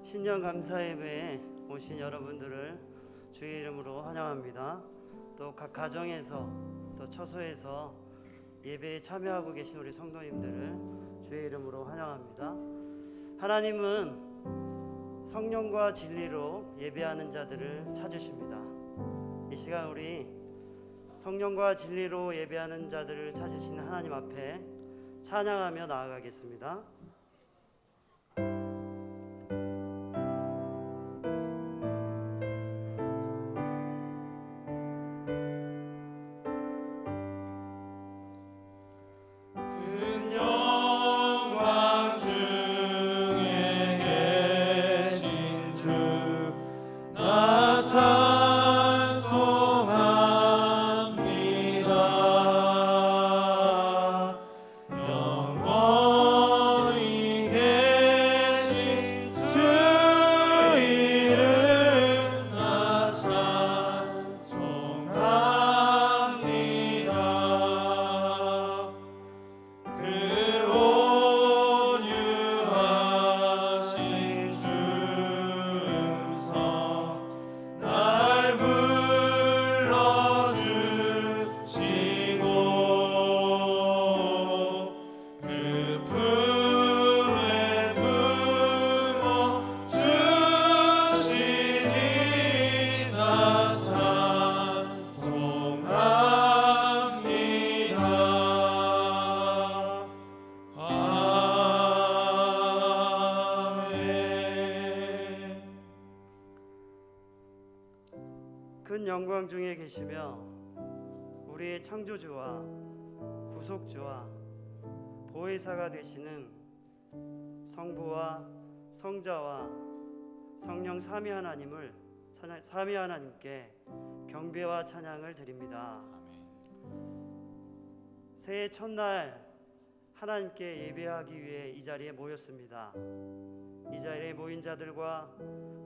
신년 감사예배에 오신 여러분들을 주의 이름으로 환영합니다. 또 각 가정에서 또 처소에서 예배에 참여하고 계신 우리 성도님들을 주의 이름으로 환영합니다. 하나님은 성령과 진리로 예배하는 자들을 찾으십니다. 이 시간 우리 성령과 진리로 예배하는 자들을 찾으시는 하나님 앞에 찬양하며 나아가겠습니다. 큰 영광 중에 계시며 우리의 창조주와 구속주와 보혜사가 되시는 성부와 성자와 성령 삼위 하나님께 경배와 찬양을 드립니다. 새해 첫날 하나님께 예배하기 위해 이 자리에 모였습니다. 이 자리에 모인 자들과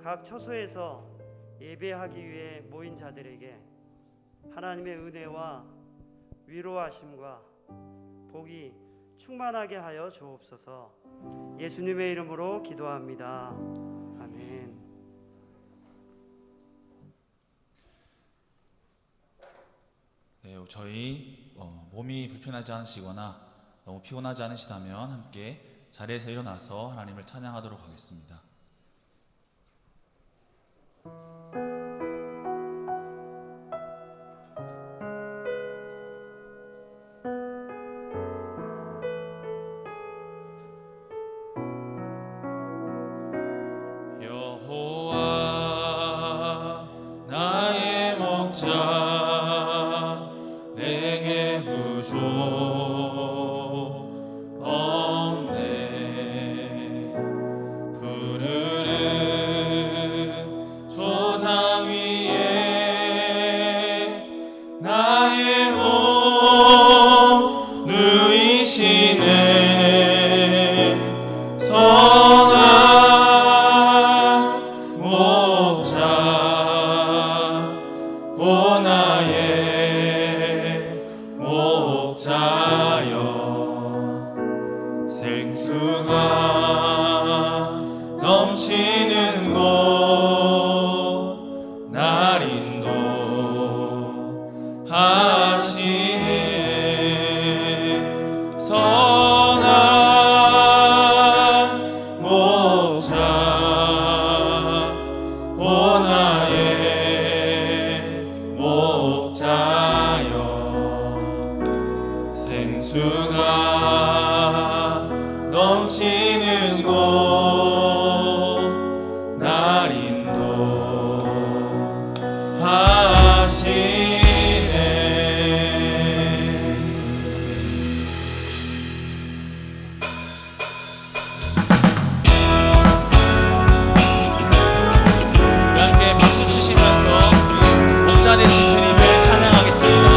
각 처소에서 예배하기 위해 모인 자들에게 하나님의 은혜와 위로하심과 복이 충만하게 하여 주옵소서. 예수님의 이름으로 기도합니다. 아멘. 네, 저희 몸이 불편하지 않으시거나 너무 피곤하지 않으시다면 함께 자리에서 일어나서 하나님을 찬양하도록 하겠습니다. 여호와 나의 목자 내게 부족 없네. 푸르른 초장 위에 나의 몸 누이시네. 선한 목자 오 나의 목자여. 생수가 넘치는 곳 날 인도하시네. 선한 목자 오 나의 목자여. 생수가 넘치는 곳 날 인도하시네. 함께 박수 치시면서 목자 되신 주님을 찬양하겠습니다.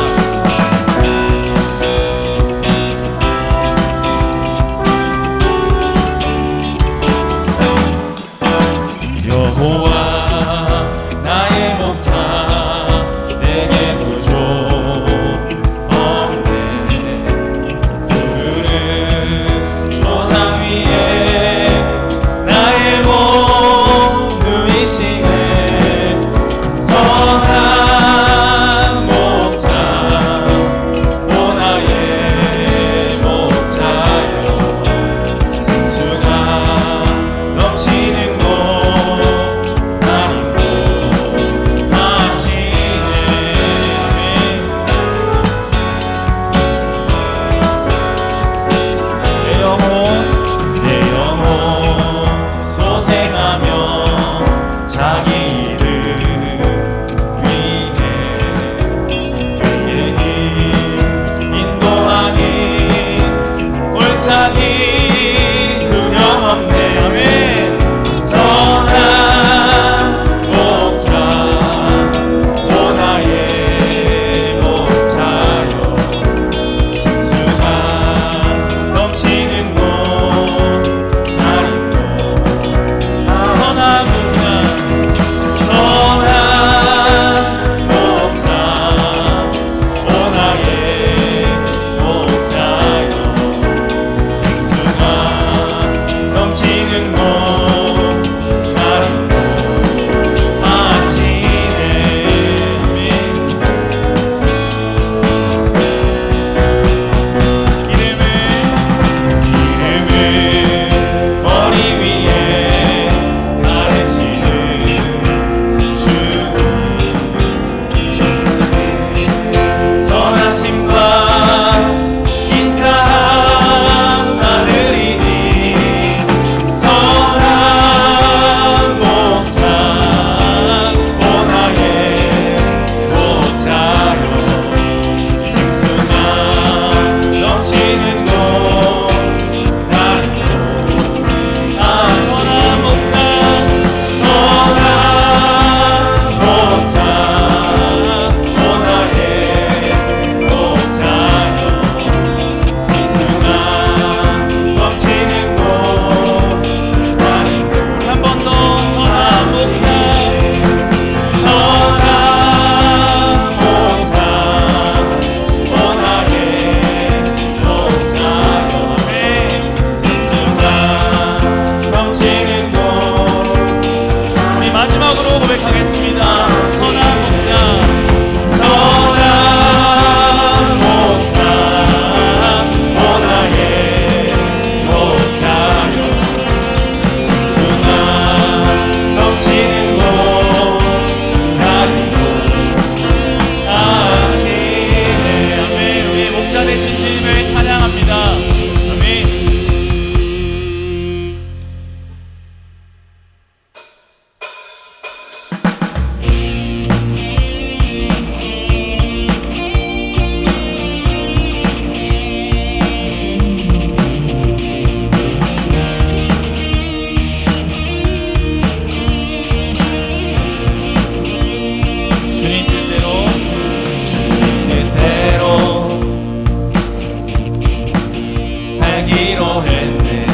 했네.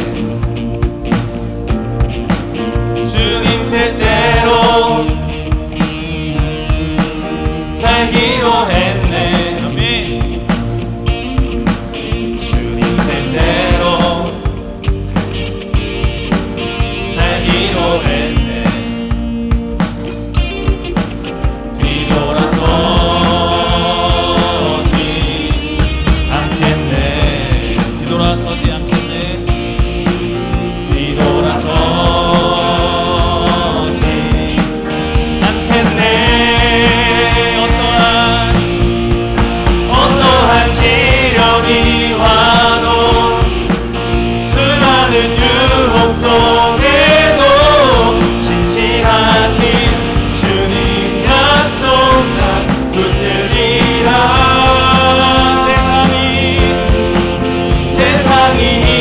주님 뜻대로 살기로 했네. 아멘. 주님 뜻대로 살기로 했네. 뒤돌아서지 않겠네. 뒤돌아서지 않겠네. 뒤돌아서지 않겠네. 어떠한 시련이 와도 수많은 유혹 속에도 신실하신 주님 약속 난 붙들리라. 세상이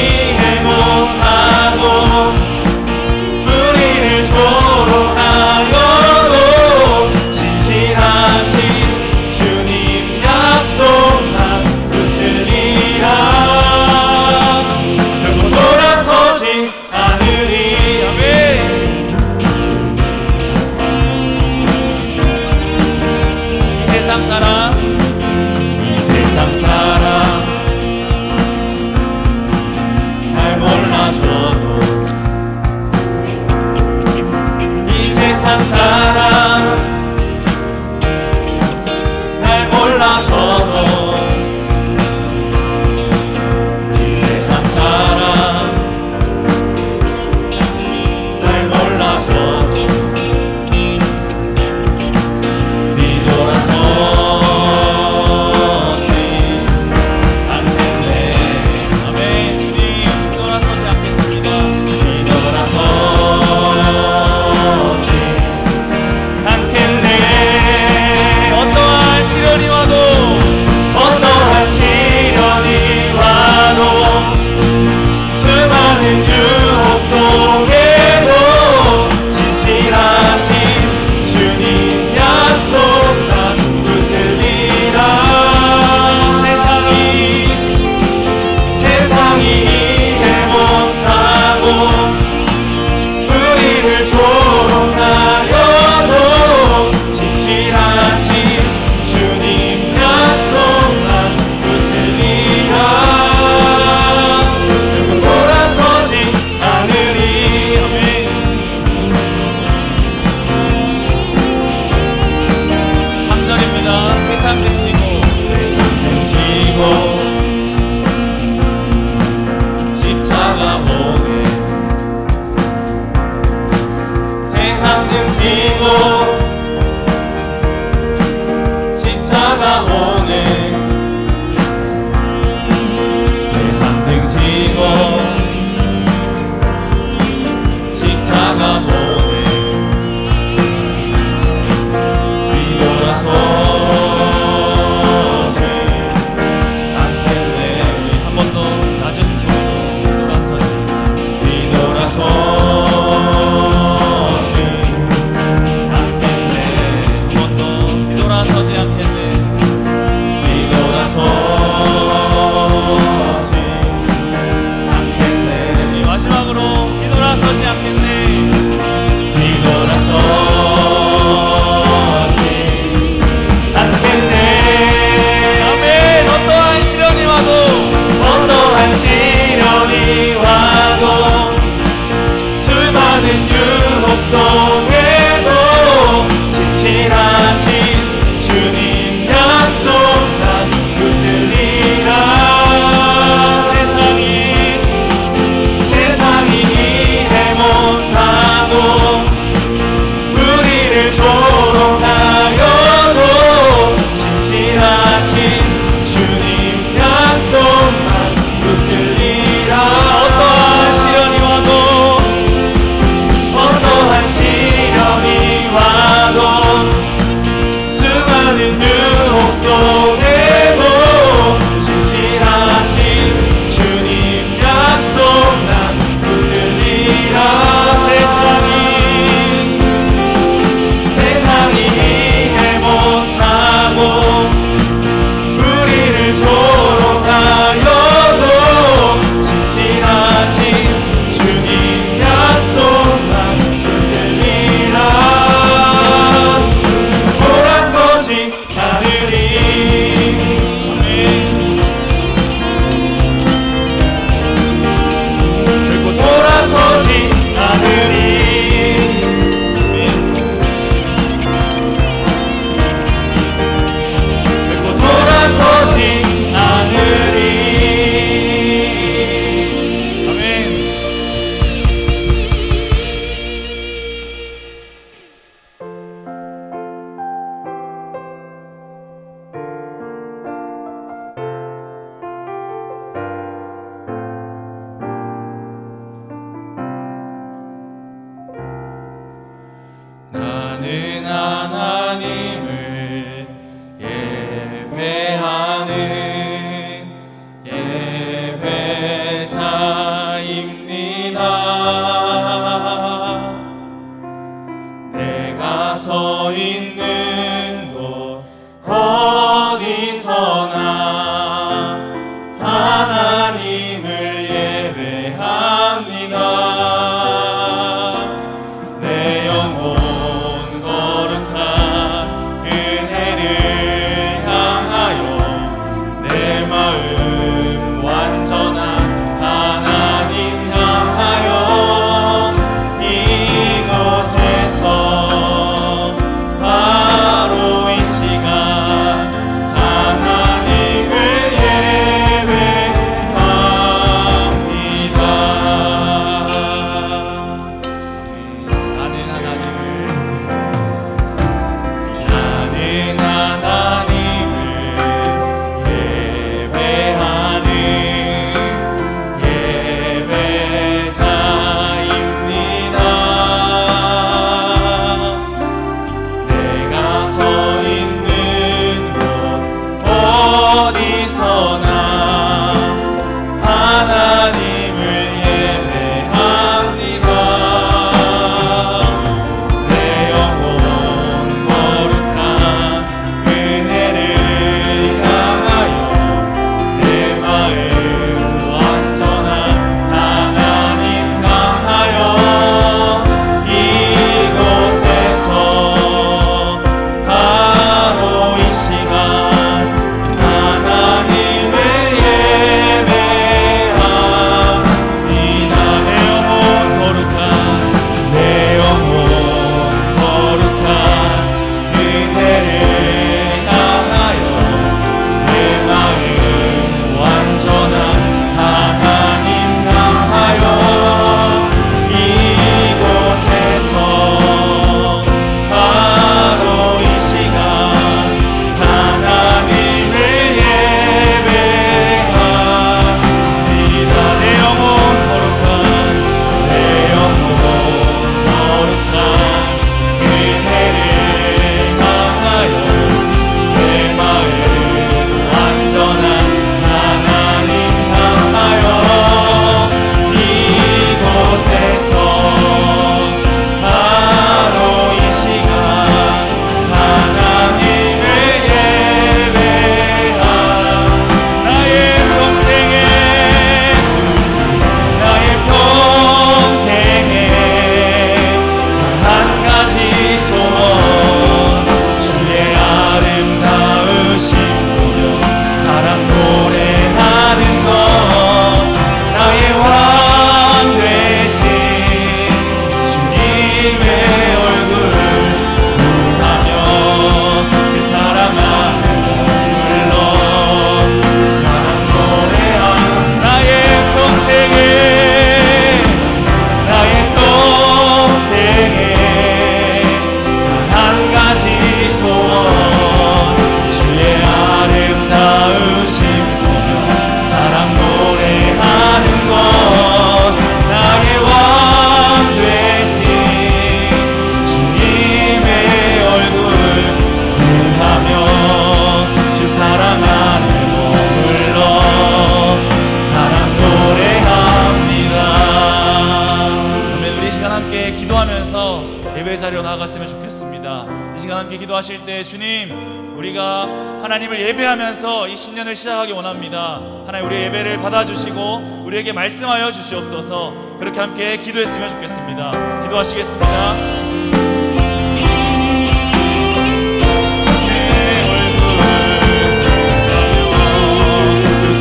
예배 자리로 나아갔으면 좋겠습니다. 이 시간 함께 기도하실 때 주님, 우리가 하나님을 예배하면서 이 신년을 시작하기 원합니다. 하나님, 우리의 예배를 받아주시고 우리에게 말씀하여 주시옵소서. 그렇게 함께 기도했으면 좋겠습니다. 기도하시겠습니다.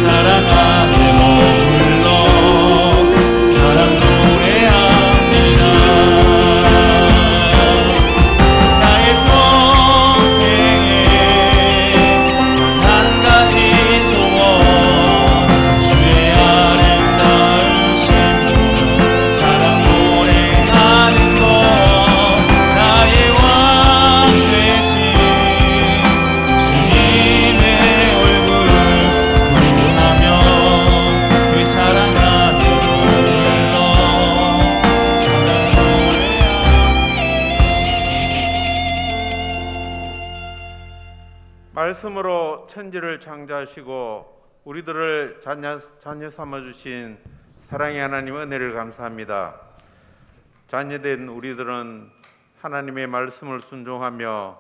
사랑 안에 머물러 사랑 노래합니다. 나의 평생에 한 가지 소원, 주의 아름다우신 분 사랑 노래하는 것, 나의 왕 되신 주님의 얼굴 그 사랑 안에 머물러 사랑 노래하니. 말씀으로 천지를 창조하시고 우리들을 자녀 삼아주신 사랑의 하나님 은혜를 감사합니다. 자녀된 우리들은 하나님의 말씀을 순종하며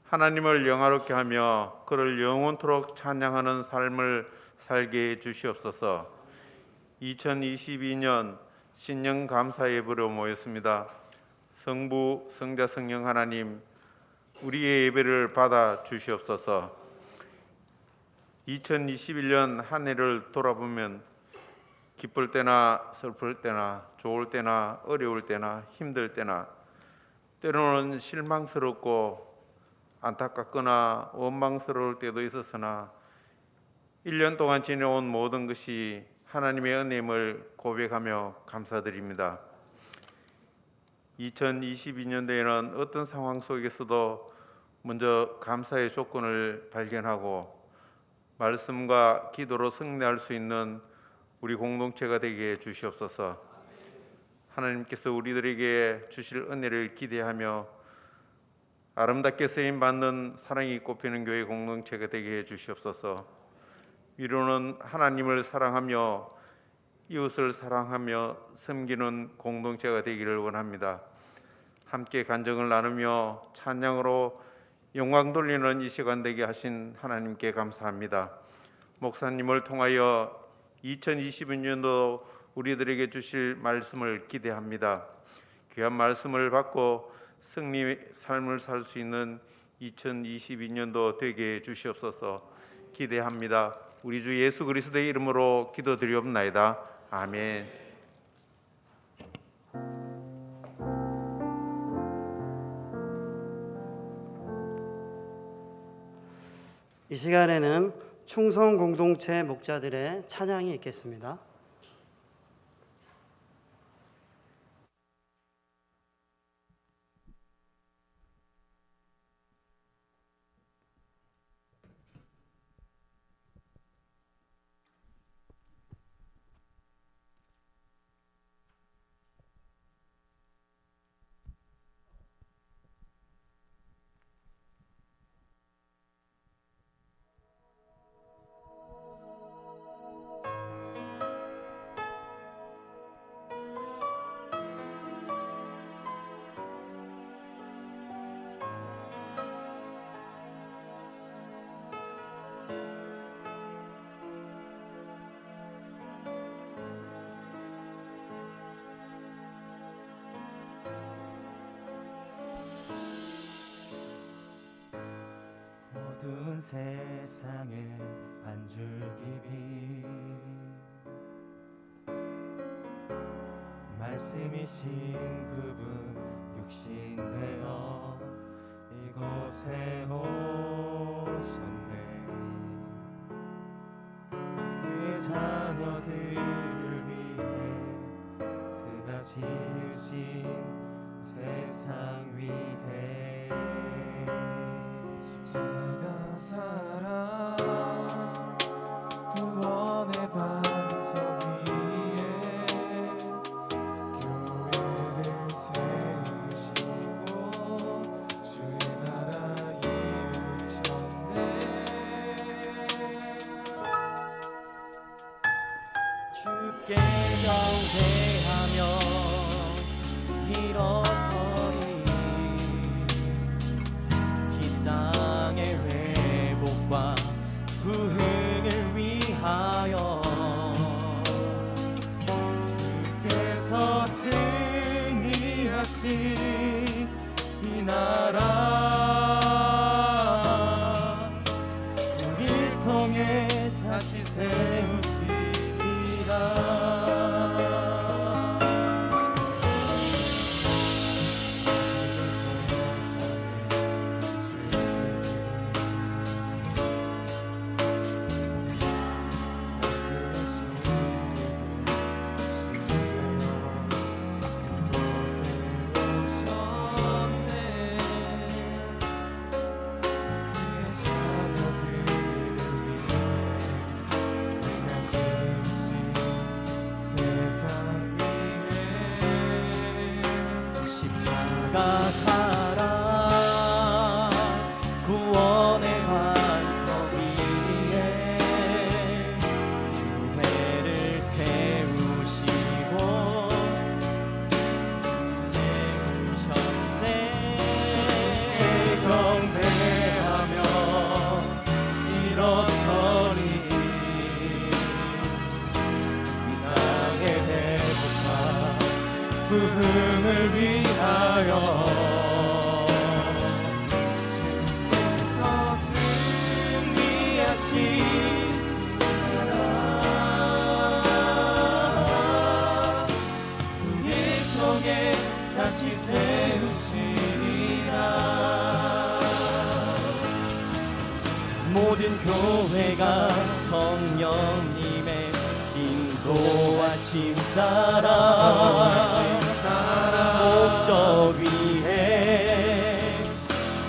하나님을 영화롭게 하며 그를 영원토록 찬양하는 삶을 살게 해 주시옵소서. 2022년 신년 감사 예배로 모였습니다. 성부, 성자, 성령 하나님, 우리의 예배를 받아 주시옵소서. 2021년 한 해를 돌아보면 기쁠 때나 슬플 때나 좋을 때나 어려울 때나 힘들 때나 때로는 실망스럽고 안타깝거나 원망스러울 때도 있었으나 1년 동안 지내온 모든 것이 하나님의 은혜임을 고백하며 감사드립니다. 2022년도에는 어떤 상황 속에서도 먼저 감사의 조건을 발견하고 말씀과 기도로 승리할 수 있는 우리 공동체가 되게 해 주시옵소서. 하나님께서 우리들에게 주실 은혜를 기대하며 아름답게 쓰임받는 사랑이 꽃피는 교회 공동체가 되게 해 주시옵소서. 위로는 하나님을 사랑하며 이웃을 사랑하며 섬기는 공동체가 되기를 원합니다. 함께 간증을 나누며 찬양으로 영광 돌리는 이 시간 되게 하신 하나님께 감사합니다. 목사님을 통하여 2022년도 우리들에게 주실 말씀을 기대합니다. 귀한 말씀을 받고 승리 삶을 살 수 있는 2022년도 되게 해 주시옵소서. 기대합니다. 우리 주 예수 그리스도의 이름으로 기도드리옵나이다. 아멘. 이 시간에는 충성 공동체 목자들의 찬양이 있겠습니다. 어두운 세상에 한 줄기 빛 말씀이신 그분 육신되어 이곳에 오셨네. 그의 자녀들을 위해 그가 지으신 세상 위해 십자가 사랑 구원의 반석 위에 교회를 세우시고 주의 나라 이루셨네. 주께 경배하며 일어서리 승리하신 이 나라 우릴 통해 다시 십자가 사랑 구원의 완성 위에 교회를 세우시고 세우셨네. 경배하며 일어서리 이 땅의 배고파 부흥을 위하여 주께서 승리하신 나라 우릴 통해 다시 세우시리라. 모든 교회가 성령님의 인도하심 따라 목적 위에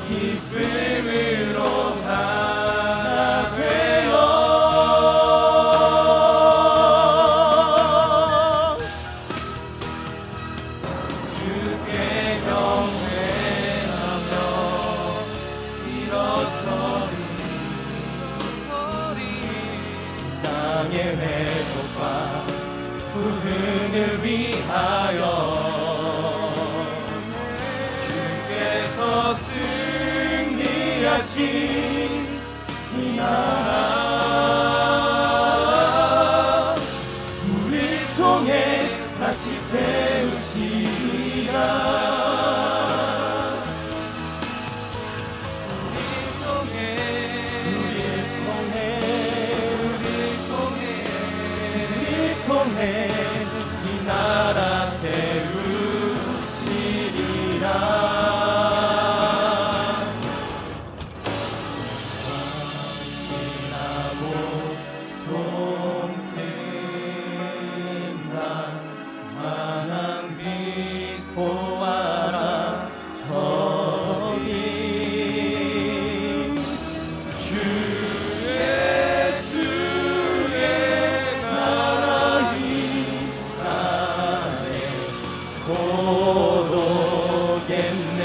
기쁨으로 하나 되어 주께 경배하며 일어서리 땅의 회복과 부흥을 위하여 주께서 승리하신 이 나라 우릴 통해 다시 세우시리라. 우릴 통해 이 나라 세우시리라. 신하고 동생난 만한 빛 보아라 저기 주 예수의 나라 이 땅에 곧 오겠네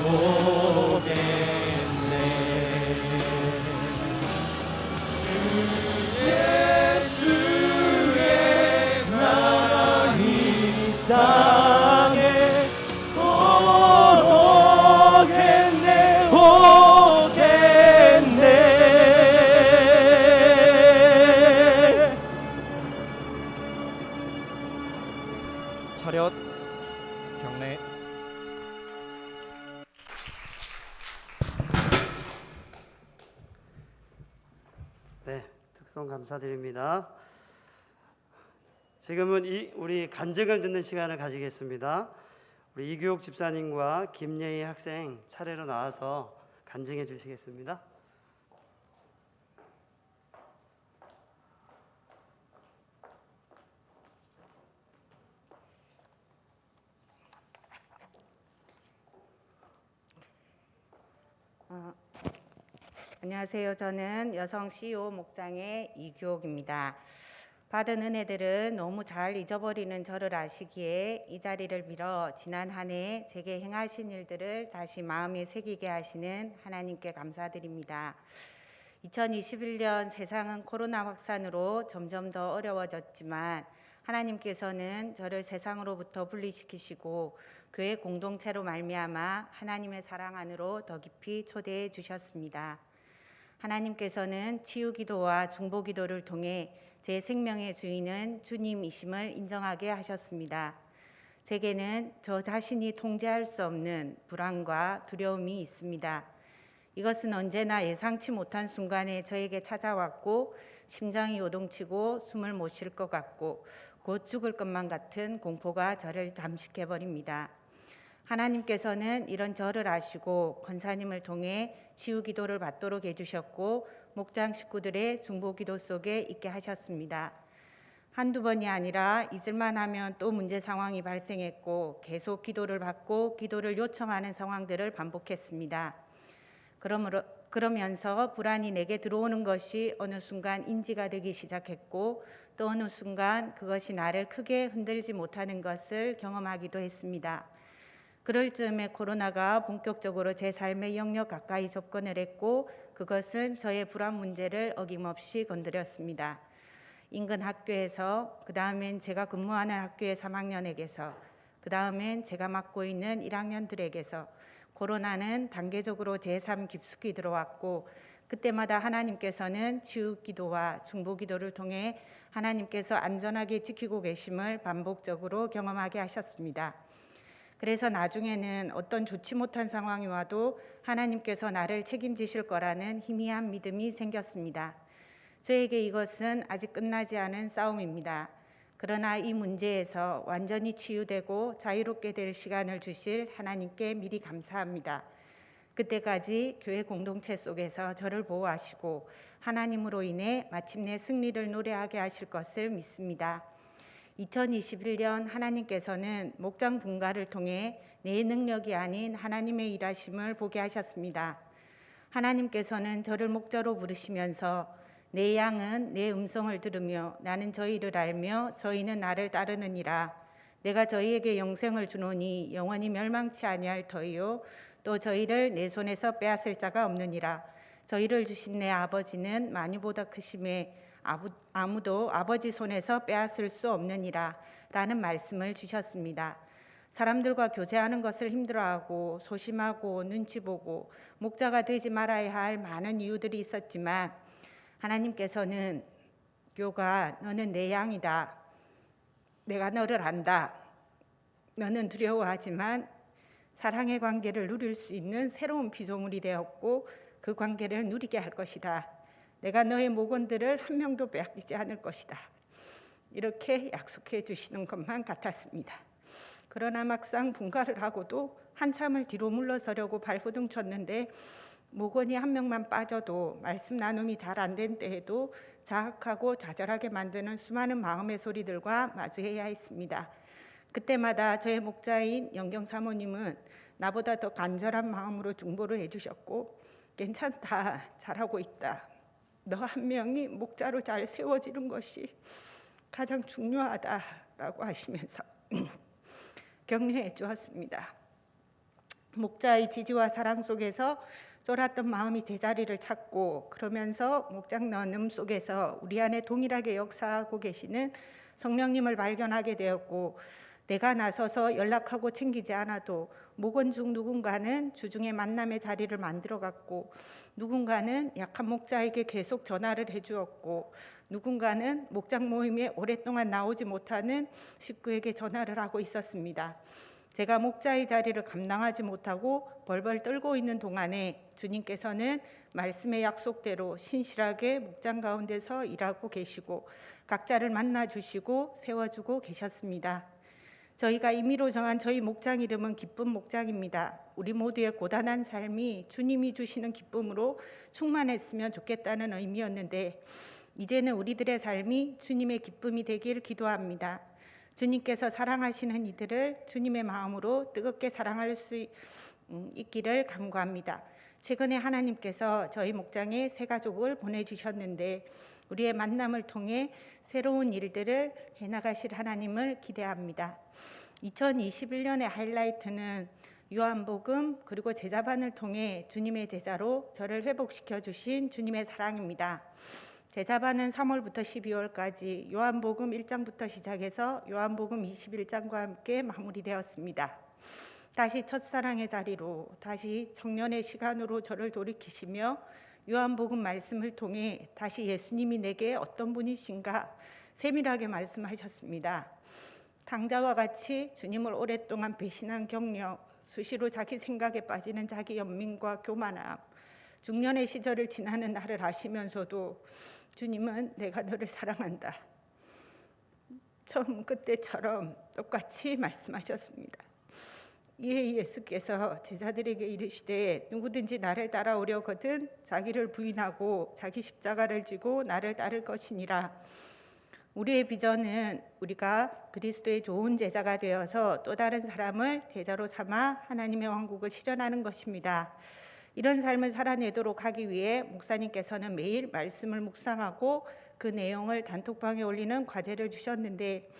오겠네. 주 예수의 나라 이 땅에 곧 오겠네 오겠네. 차렷 경례. 네, 특송 감사드립니다. 지금은 우리 간증을 듣는 시간을 가지겠습니다. 우리 이교옥 집사님과 김예희 학생 차례로 나와서 간증해 주시겠습니다. 안녕하세요. 저는 여성 CEO 목장의 이교옥입니다. 받은 은혜들은 너무 잘 잊어버리는 저를 아시기에 이 자리를 빌어 지난 한 해 제게 행하신 일들을 다시 마음에 새기게 하시는 하나님께 감사드립니다. 2021년 세상은 코로나 확산으로 점점 더 어려워졌지만 하나님께서는 저를 세상으로부터 분리시키시고 교회 공동체로 말미암아 하나님의 사랑 안으로 더 깊이 초대해 주셨습니다. 하나님께서는 치유기도와 중보기도를 통해 제 생명의 주인은 주님이심을 인정하게 하셨습니다. 제게는 저 자신이 통제할 수 없는 불안과 두려움이 있습니다. 이것은 언제나 예상치 못한 순간에 저에게 찾아왔고 심장이 요동치고 숨을 못 쉴 것 같고 곧 죽을 것만 같은 공포가 저를 잠식해버립니다. 하나님께서는 이런 저를 아시고 권사님을 통해 치유 기도를 받도록 해주셨고 목장 식구들의 중보 기도 속에 있게 하셨습니다. 한두 번이 아니라 잊을만 하면 또 문제 상황이 발생했고 계속 기도를 받고 기도를 요청하는 상황들을 반복했습니다. 그러면서 불안이 내게 들어오는 것이 어느 순간 인지가 되기 시작했고 또 어느 순간 그것이 나를 크게 흔들지 못하는 것을 경험하기도 했습니다. 그럴 즈음에 코로나가 본격적으로 제 삶의 영역 가까이 접근을 했고 그것은 저의 불안 문제를 어김없이 건드렸습니다. 인근 학교에서, 그 다음엔 제가 근무하는 학교의 3학년에게서, 그 다음엔 제가 맡고 있는 1학년들에게서 코로나는 단계적으로 제 삶 깊숙이 들어왔고 그때마다 하나님께서는 치유 기도와 중보 기도를 통해 하나님께서 안전하게 지키고 계심을 반복적으로 경험하게 하셨습니다. 그래서 나중에는 어떤 좋지 못한 상황이 와도 하나님께서 나를 책임지실 거라는 희미한 믿음이 생겼습니다. 저에게 이것은 아직 끝나지 않은 싸움입니다. 그러나 이 문제에서 완전히 치유되고 자유롭게 될 시간을 주실 하나님께 미리 감사합니다. 그때까지 교회 공동체 속에서 저를 보호하시고 하나님으로 인해 마침내 승리를 노래하게 하실 것을 믿습니다. 2021년 하나님께서는 목장 분가를 통해 내 능력이 아닌 하나님의 일하심을 보게 하셨습니다. 하나님께서는 저를 목자로 부르시면서 내 양은 내 음성을 들으며 나는 저희를 알며 저희는 나를 따르느니라. 내가 저희에게 영생을 주노니 영원히 멸망치 아니할 터이요 또 저희를 내 손에서 빼앗을 자가 없느니라. 저희를 주신 내 아버지는 많이보다 크심에 아무도 아버지 손에서 빼앗을 수 없느니라 라는 말씀을 주셨습니다. 사람들과 교제하는 것을 힘들어하고 소심하고 눈치 보고 목자가 되지 말아야 할 많은 이유들이 있었지만 하나님께서는 교가 너는 내 양이다. 내가 너를 안다. 너는 두려워하지만 사랑의 관계를 누릴 수 있는 새로운 피조물이 되었고 그 관계를 누리게 할 것이다. 내가 너의 목원들을 한 명도 빼앗기지 않을 것이다. 이렇게 약속해 주시는 것만 같았습니다. 그러나 막상 분가를 하고도 한참을 뒤로 물러서려고 발버둥 쳤는데 목원이 한 명만 빠져도 말씀 나눔이 잘 안 된 때에도 자학하고 좌절하게 만드는 수많은 마음의 소리들과 마주해야 했습니다. 그때마다 저의 목자인 영경 사모님은 나보다 더 간절한 마음으로 중보를 해주셨고 괜찮다, 잘하고 있다. 너 한 명이 목자로 잘 세워지는 것이 가장 중요하다라고 하시면서 격려해 주었습니다. 목자의 지지와 사랑 속에서 쫄았던 마음이 제자리를 찾고 그러면서 목장 나눔 속에서 우리 안에 동일하게 역사하고 계시는 성령님을 발견하게 되었고 내가 나서서 연락하고 챙기지 않아도 목원 중 누군가는 주중에 만남의 자리를 만들어갔고 누군가는 약한 목자에게 계속 전화를 해주었고 누군가는 목장 모임에 오랫동안 나오지 못하는 식구에게 전화를 하고 있었습니다. 제가 목자의 자리를 감당하지 못하고 벌벌 떨고 있는 동안에 주님께서는 말씀의 약속대로 신실하게 목장 가운데서 일하고 계시고 각자를 만나주시고 세워주고 계셨습니다. 저희가 임의로 정한 저희 목장 이름은 기쁨 목장입니다. 우리 모두의 고단한 삶이 주님이 주시는 기쁨으로 충만했으면 좋겠다는 의미였는데 이제는 우리들의 삶이 주님의 기쁨이 되길 기도합니다. 주님께서 사랑하시는 이들을 주님의 마음으로 뜨겁게 사랑할 수 있기를 간구합니다. 최근에 하나님께서 저희 목장에 새 가족을 보내주셨는데 우리의 만남을 통해 새로운 일들을 해나가실 하나님을 기대합니다. 2021년의 하이라이트는 요한복음 그리고 제자반을 통해 주님의 제자로 저를 회복시켜 주신 주님의 사랑입니다. 제자반은 3월부터 12월까지 요한복음 1장부터 시작해서 요한복음 21장과 함께 마무리되었습니다. 다시 첫사랑의 자리로 다시 청년의 시간으로 저를 돌이키시며 요한복음 말씀을 통해 다시 예수님이 내게 어떤 분이신가 세밀하게 말씀하셨습니다. 당자와 같이 주님을 오랫동안 배신한 경력, 수시로 자기 생각에 빠지는 자기 연민과 교만함, 중년의 시절을 지나는 나를 아시면서도 주님은 내가 너를 사랑한다. 처음 그때처럼 똑같이 말씀하셨습니다. 이에 예수께서 제자들에게 이르시되 누구든지 나를 따라오려거든 자기를 부인하고 자기 십자가를 지고 나를 따를 것이니라. 우리의 비전은 우리가 그리스도의 좋은 제자가 되어서 또 다른 사람을 제자로 삼아 하나님의 왕국을 실현하는 것입니다. 이런 삶을 살아내도록 하기 위해 목사님께서는 매일 말씀을 묵상하고 그 내용을 단톡방에 올리는 과제를 주셨는데,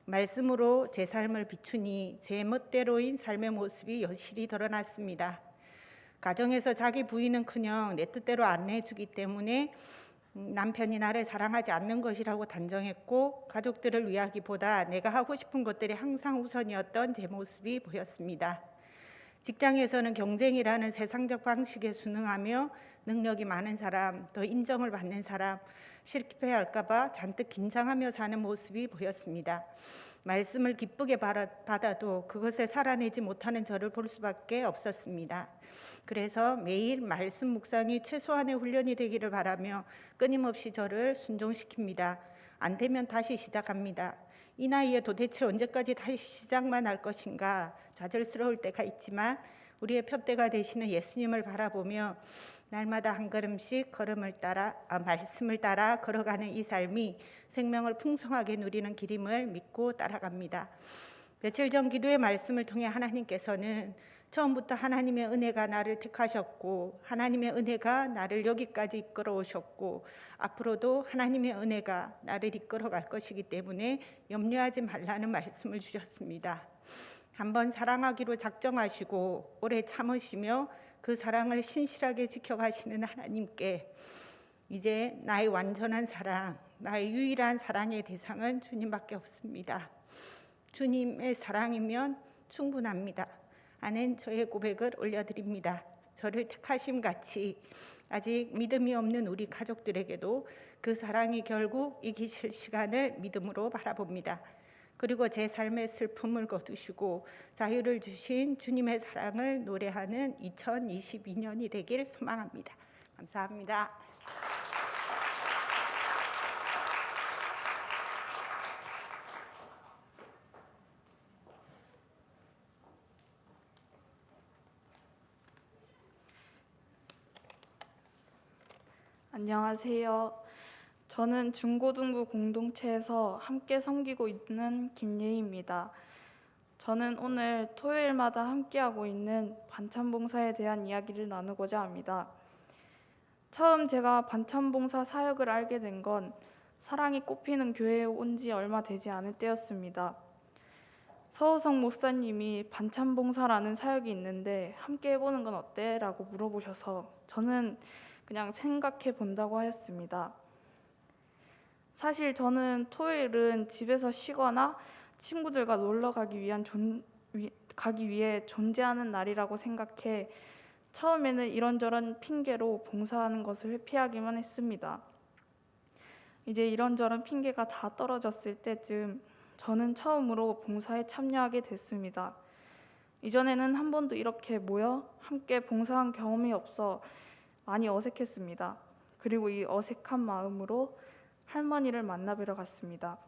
말씀으로 제 삶을 비추니 제 멋대로인 삶의 모습이 여실히 드러났습니다. 가정에서 자기 부인은커녕 내 뜻대로 안 해주기 때문에 남편이 나를 사랑하지 않는 것이라고 단정했고, 가족들을 위하기보다 내가 하고 싶은 것들이 항상 우선이었던 제 모습이 보였습니다. 직장에서는 경쟁이라는 세상적 방식에 순응하며 능력이 많은 사람, 더 인정을 받는 사람, 실패할까 봐 잔뜩 긴장하며 사는 모습이 보였습니다. 말씀을 기쁘게 받아도 그것을 살아내지 못하는 저를 볼 수밖에 없었습니다. 그래서 매일 말씀 묵상이 최소한의 훈련이 되기를 바라며 끊임없이 저를 순종시킵니다. 안 되면 다시 시작합니다. 이 나이에 도대체 언제까지 다시 시작만 할 것인가 좌절스러울 때가 있지만, 우리의 푯대가 되시는 예수님을 바라보며 날마다 한 걸음씩 말씀을 따라 걸어가는 이 삶이 생명을 풍성하게 누리는 길임을 믿고 따라갑니다. 며칠 전 기도의 말씀을 통해 하나님께서는 처음부터 하나님의 은혜가 나를 택하셨고, 하나님의 은혜가 나를 여기까지 이끌어 오셨고, 앞으로도 하나님의 은혜가 나를 이끌어 갈 것이기 때문에 염려하지 말라는 말씀을 주셨습니다. 한번 사랑하기로 작정하시고 오래 참으시며 그 사랑을 신실하게 지켜가시는 하나님께, 이제 나의 완전한 사랑, 나의 유일한 사랑의 대상은 주님밖에 없습니다. 주님의 사랑이면 충분합니다 하는 저의 고백을 올려드립니다. 저를 택하심 같이 아직 믿음이 없는 우리 가족들에게도 그 사랑이 결국 이기실 시간을 믿음으로 바라봅니다. 그리고 제 삶의 슬픔을 거두시고 자유를 주신 주님의 사랑을 노래하는 2022년이 되길 소망합니다. 감사합니다. 안녕하세요. 저는 중고등부 공동체에서 함께 섬기고 있는 김예희입니다. 저는 오늘 토요일마다 함께하고 있는 반찬봉사에 대한 이야기를 나누고자 합니다. 처음 제가 반찬봉사 사역을 알게 된 건 사랑이 꽃피는 교회에 온 지 얼마 되지 않을 때였습니다. 서우성 목사님이 반찬봉사라는 사역이 있는데 함께 해보는 건 어때? 라고 물어보셔서 저는 그냥 생각해 본다고 하였습니다. 사실 저는 토요일은 집에서 쉬거나 친구들과 놀러 가기 위해 존재하는 날이라고 생각해 처음에는 이런저런 핑계로 봉사하는 것을 회피하기만 했습니다. 이제 이런저런 핑계가 다 떨어졌을 때쯤 저는 처음으로 봉사에 참여하게 됐습니다. 이전에는 한 번도 이렇게 모여 함께 봉사한 경험이 없어 많이 어색했습니다. 그리고 이 어색한 마음으로 할머니를 만나뵈러 갔습니다.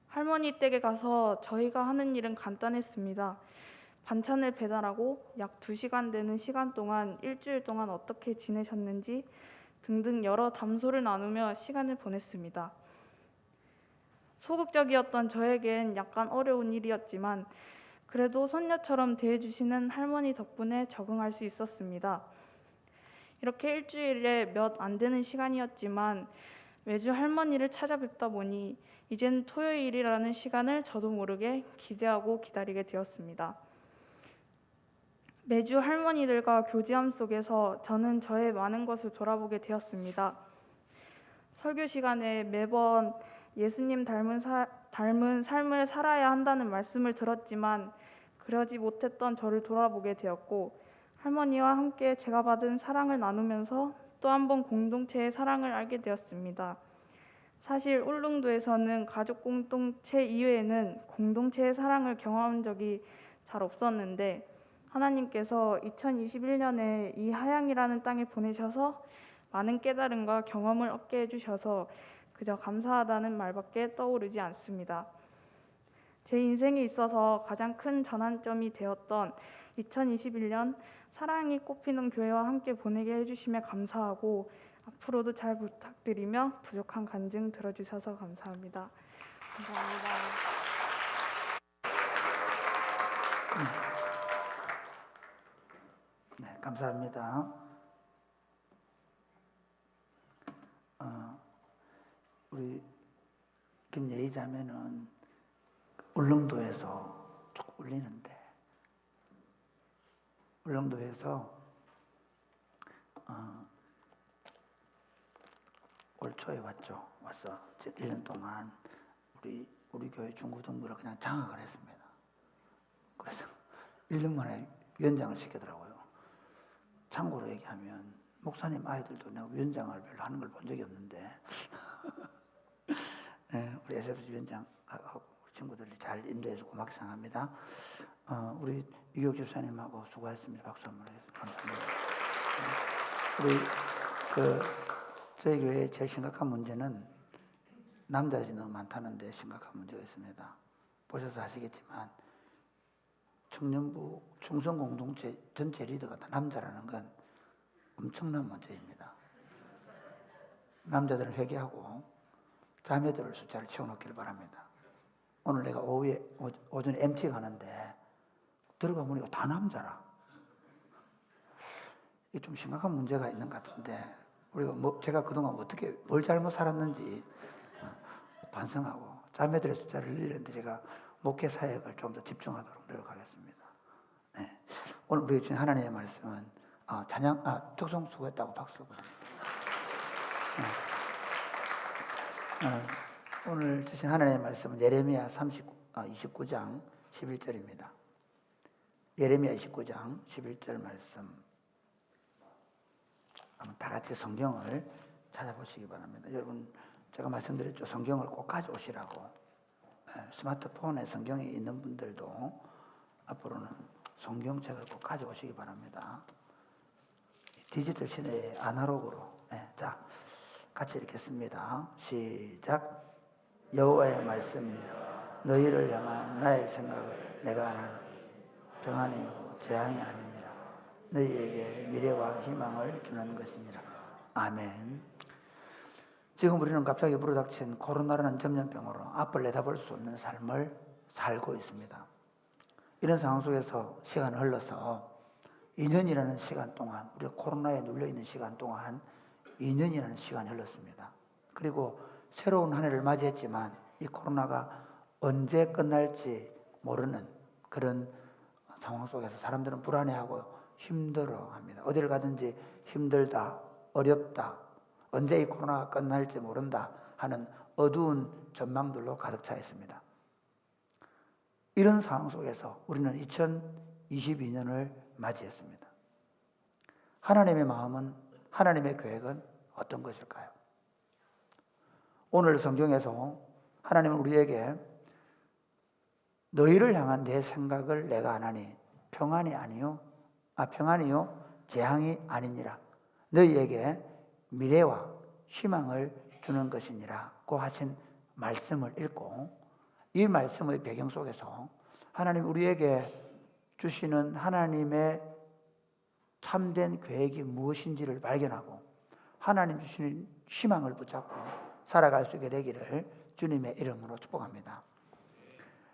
할머니 댁에 가서 저희가 하는 일은 간단했습니다. 반찬을 배달하고 약 2시간 되는 시간 동안 일주일 동안 어떻게 지내셨는지 등등 여러 담소를 나누며 시간을 보냈습니다. 소극적이었던 저에겐 약간 어려운 일이었지만 그래도 손녀처럼 대해주시는 할머니 덕분에 적응할 수 있었습니다. 이렇게 일주일에 몇 안 되는 시간이었지만 매주 할머니를 찾아뵙다 보니 이젠 토요일이라는 시간을 저도 모르게 기대하고 기다리게 되었습니다. 매주 할머니들과 교제함 속에서 저는 저의 많은 것을 돌아보게 되었습니다. 설교 시간에 매번 예수님 닮은 삶을 살아야 한다는 말씀을 들었지만 그러지 못했던 저를 돌아보게 되었고, 할머니와 함께 제가 받은 사랑을 나누면서 또 한 번 공동체의 사랑을 알게 되었습니다. 사실 울릉도에서는 가족 공동체 이외에는 공동체의 사랑을 경험한 적이 잘 없었는데 하나님께서 2021년에 이 하양이라는 땅에 보내셔서 많은 깨달음과 경험을 얻게 해주셔서 그저 감사하다는 말밖에 떠오르지 않습니다. 제 인생에 있어서 가장 큰 전환점이 되었던 2021년 사랑이 꽃피는 교회와 함께 보내게 해주심에 감사하고 앞으로도 잘 부탁드리며 부족한 간증 들어주셔서 감사합니다. 감사합니다. 네, 감사합니다. 우리 김예희 자매는 울릉도에서 조금 울리는데 울릉도에서 올 초에 왔죠. 와서 1년 동안 우리 교회 중고등부를 그냥 장악을 했습니다. 그래서 1년 만에 위원장을 시키더라고요. 참고로 얘기하면 목사님 아이들도 내가 위원장을 별로 하는 걸 본 적이 없는데 네, 우리 SFC 위원장 친구들이 잘 인도해서 고맙게 생각합니다. 우리 이교육 집사님하고 수고하셨습니다. 박수 한번 하겠습니다. 감사합니다. 우리 저희 교회의 제일 심각한 문제는 남자들이 너무 많다는데 심각한 문제가 있습니다. 보셔서 아시겠지만 청년부 충성공동체 전체 리더가 다 남자라는 건 엄청난 문제입니다. 남자들은 회개하고 자매들을 숫자를 채워놓기를 바랍니다. 오늘 내가 오전에 MT 가는데 들어가 보니까 다 남자라. 이게 좀 심각한 문제가 있는 것 같은데 우리가 제가 그동안 뭘 잘못 살았는지 반성하고 자매들의 숫자를 늘리는데 제가 목회 사역을 좀 더 집중하도록 노력하겠습니다. 네. 오늘 우리 주신 하나님의 말씀은 특송 수고했다고 박수 보냅니다. 오늘 주신 하나님의 말씀은 예레미야 29장 11절입니다. 예레미야 29장 11절 말씀. 한번 다 같이 성경을 찾아보시기 바랍니다. 여러분 제가 말씀드렸죠. 성경을 꼭 가져오시라고. 스마트폰에 성경이 있는 분들도 앞으로는 성경책을 꼭 가져오시기 바랍니다. 디지털 시대의 아날로그로. 자, 같이 읽겠습니다. 시작. 여호와의 말씀이니라. 너희를 향한 나의 생각을 내가 아나니 평안이요 재앙이 아니니라. 너희에게 미래와 희망을 주는 것이니라. 아멘. 지금 우리는 갑자기 불어닥친 코로나라는 전염병으로 앞을 내다볼 수 없는 삶을 살고 있습니다. 이런 상황 속에서 시간이 흘러서 2년이라는 시간 동안, 우리가 코로나에 눌려있는 시간 동안 2년이라는 시간이 흘렀습니다. 그리고 새로운 한 해를 맞이했지만 이 코로나가 언제 끝날지 모르는 그런 상황 속에서 사람들은 불안해하고 힘들어합니다. 어디를 가든지 힘들다, 어렵다, 언제 이 코로나가 끝날지 모른다 하는 어두운 전망들로 가득 차 있습니다. 이런 상황 속에서 우리는 2022년을 맞이했습니다. 하나님의 마음은, 하나님의 계획은 어떤 것일까요? 오늘 성경에서 하나님은 우리에게 너희를 향한 내 생각을 내가 아나니 평안이요 재앙이 아니니라. 너희에게 미래와 희망을 주는 것이니라고 하신 말씀을 읽고 이 말씀의 배경 속에서 하나님 우리에게 주시는 하나님의 참된 계획이 무엇인지를 발견하고 하나님 주시는 희망을 붙잡고 살아갈 수 있게 되기를 주님의 이름으로 축복합니다.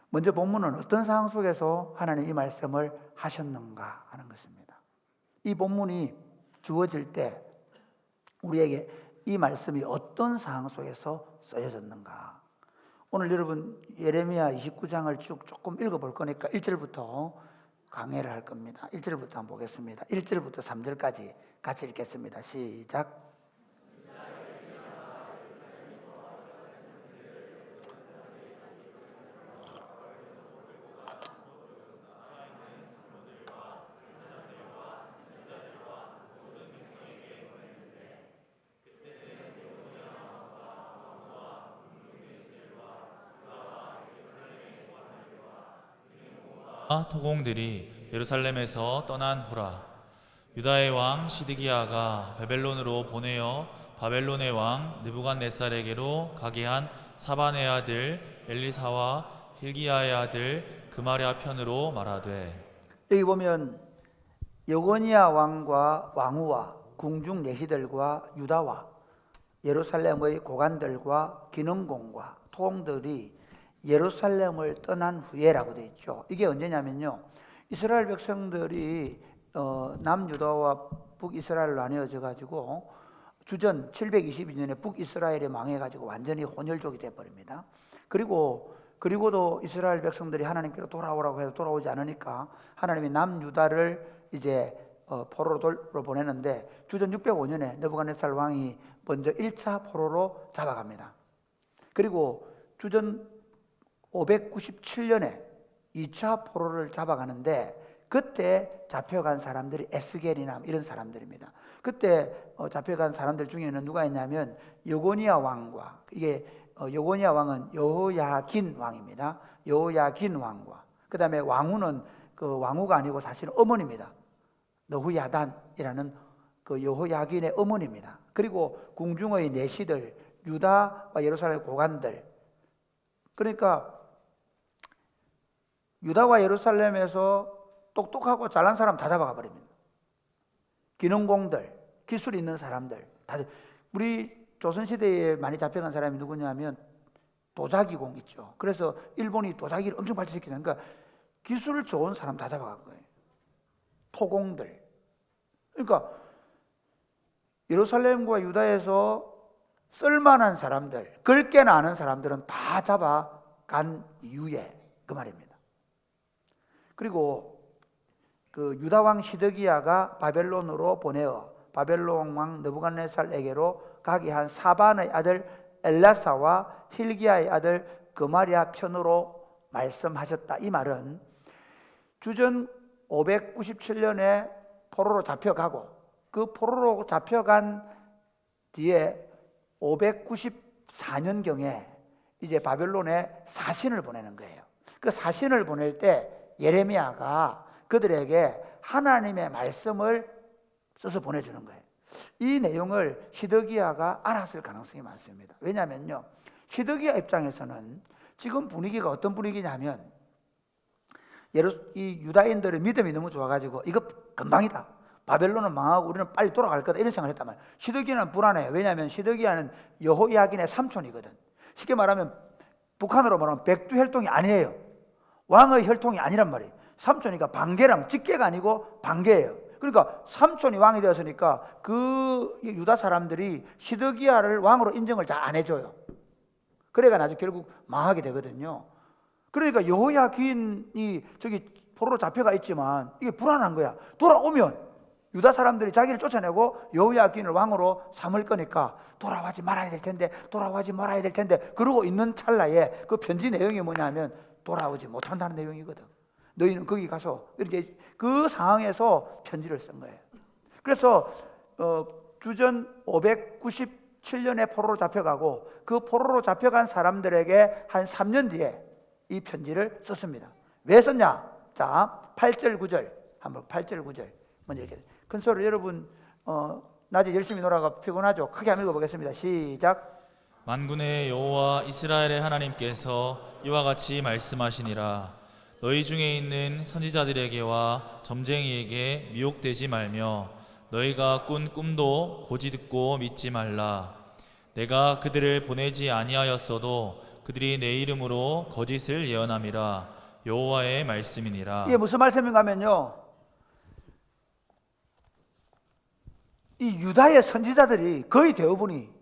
먼저 본문은 어떤 상황 속에서 하나님 이 말씀을 하셨는가 하는 것입니다. 이 본문이 주어질 때 우리에게 이 말씀이 어떤 상황 속에서 쓰여졌는가. 오늘 여러분 예레미야 29장을 쭉 조금 읽어볼 거니까 1절부터 강해를 할 겁니다. 1절부터 한번 보겠습니다. 1절부터 3절까지 같이 읽겠습니다. 시작. 토공들이 예루살렘에서 떠난 후라. 유다의 왕 시드기야가 바벨론으로 보내어 바벨론의 왕 느부갓네살에게로 가게 한 사반의 아들 엘리사와 힐기야의 아들 그마랴 편으로 말하되. 여기 보면 여고니아 왕과 왕후와 궁중 내시들과 유다와 예루살렘의 고관들과 기능공과 토공들이 예루살렘을 떠난 후에라고 되어 있죠. 이게 언제냐면요, 이스라엘 백성들이 남유다와 북이스라엘로 나뉘어져 가지고 주전 722년에 북이스라엘이 망해가지고 완전히 혼혈족이 돼버립니다. 그리고도 이스라엘 백성들이 하나님께로 돌아오라고 해도 돌아오지 않으니까 하나님이 남유다를 이제 포로로 보내는데, 주전 605년에 느부갓네살 왕이 먼저 1차 포로로 잡아갑니다. 그리고 주전 597년에 2차 포로를 잡아가는데, 그때 잡혀간 사람들이 에스겔이나 이런 사람들입니다. 그때 잡혀간 사람들 중에는 누가 있냐면 여고니아 왕과, 이게 여고니아 왕은 여호야긴 왕입니다. 여호야긴 왕과, 그 다음에 왕후는 그 왕후가 아니고 사실은 어머니입니다. 너후야단이라는 그 여호야긴의 어머니입니다. 그리고 궁중의 내시들, 유다와 예루살렘 고관들, 그러니까 유다와 예루살렘에서 똑똑하고 잘난 사람 다 잡아가 버립니다. 기능공들, 기술 있는 사람들 다. 우리 조선시대에 많이 잡혀간 사람이 누구냐면 도자기공 있죠. 그래서 일본이 도자기를 엄청 발전시키잖아요. 그러니까 기술 좋은 사람 다 잡아간 거예요. 토공들. 그러니까 예루살렘과 유다에서 쓸만한 사람들, 글게나 아는 사람들은 다 잡아간 이후에 그 말입니다. 그리고 그 유다 왕 시드기야가 바벨론으로 보내어 바벨론 왕 느부갓네살에게로 가게 한 사반의 아들 엘라사와 힐기야의 아들 그마랴 편으로 말씀하셨다. 이 말은 주전 597년에 포로로 잡혀가고, 그 포로로 잡혀간 뒤에 594년경에 이제 바벨론에 사신을 보내는 거예요. 그 사신을 보낼 때 예레미야가 그들에게 하나님의 말씀을 써서 보내주는 거예요. 이 내용을 시드기야가 알았을 가능성이 많습니다. 왜냐하면요, 시드기야 입장에서는 지금 분위기가 어떤 분위기냐면, 이 유다인들의 믿음이 너무 좋아가지고 이거 금방이다, 바벨론은 망하고 우리는 빨리 돌아갈 거다, 이런 생각을 했단 말이에요. 시드기야는 불안해요. 왜냐하면 시드기야는 여호야긴의 삼촌이거든. 쉽게 말하면 북한으로 말하면 백두혈통이 아니에요. 왕의 혈통이 아니란 말이에요. 삼촌이니까 반개랑, 직계가 아니고 반개예요. 그러니까 삼촌이 왕이 되었으니까 그 유다 사람들이 시드기야를 왕으로 인정을 잘 안 해줘요. 그래가 나중에 결국 망하게 되거든요. 그러니까 여호야긴이 저기 포로로 잡혀가 있지만 이게 불안한 거야. 돌아오면 유다 사람들이 자기를 쫓아내고 여호야긴을 왕으로 삼을 거니까 돌아오지 말아야 될 텐데, 돌아오지 말아야 될 텐데, 그러고 있는 찰나에 그 편지 내용이 뭐냐면 돌아오지 못한다는 내용이거든. 너희는 거기 가서, 이렇게 그 상황에서 편지를 쓴 거예요. 그래서 주전 597년에 포로로 잡혀가고, 그 포로로 잡혀간 사람들에게 한 3년 뒤에 이 편지를 썼습니다. 왜 썼냐? 자, 8절 9절 한번 8절 9절 먼저 이렇게 큰 소리로, 여러분 낮에 열심히 놀아가 피곤하죠? 크게 한번 읽어보겠습니다. 시작. 만군의 여호와 이스라엘의 하나님께서 이와 같이 말씀하시니라. 너희 중에 있는 선지자들에게와 점쟁이에게 미혹되지 말며 너희가 꾼 꿈도 고지 듣고 믿지 말라. 내가 그들을 보내지 아니하였어도 그들이 내 이름으로 거짓을 예언함이라. 여호와의 말씀이니라. 이게 무슨 말씀인가 하면요, 이 유다의 선지자들이 거의 대부분이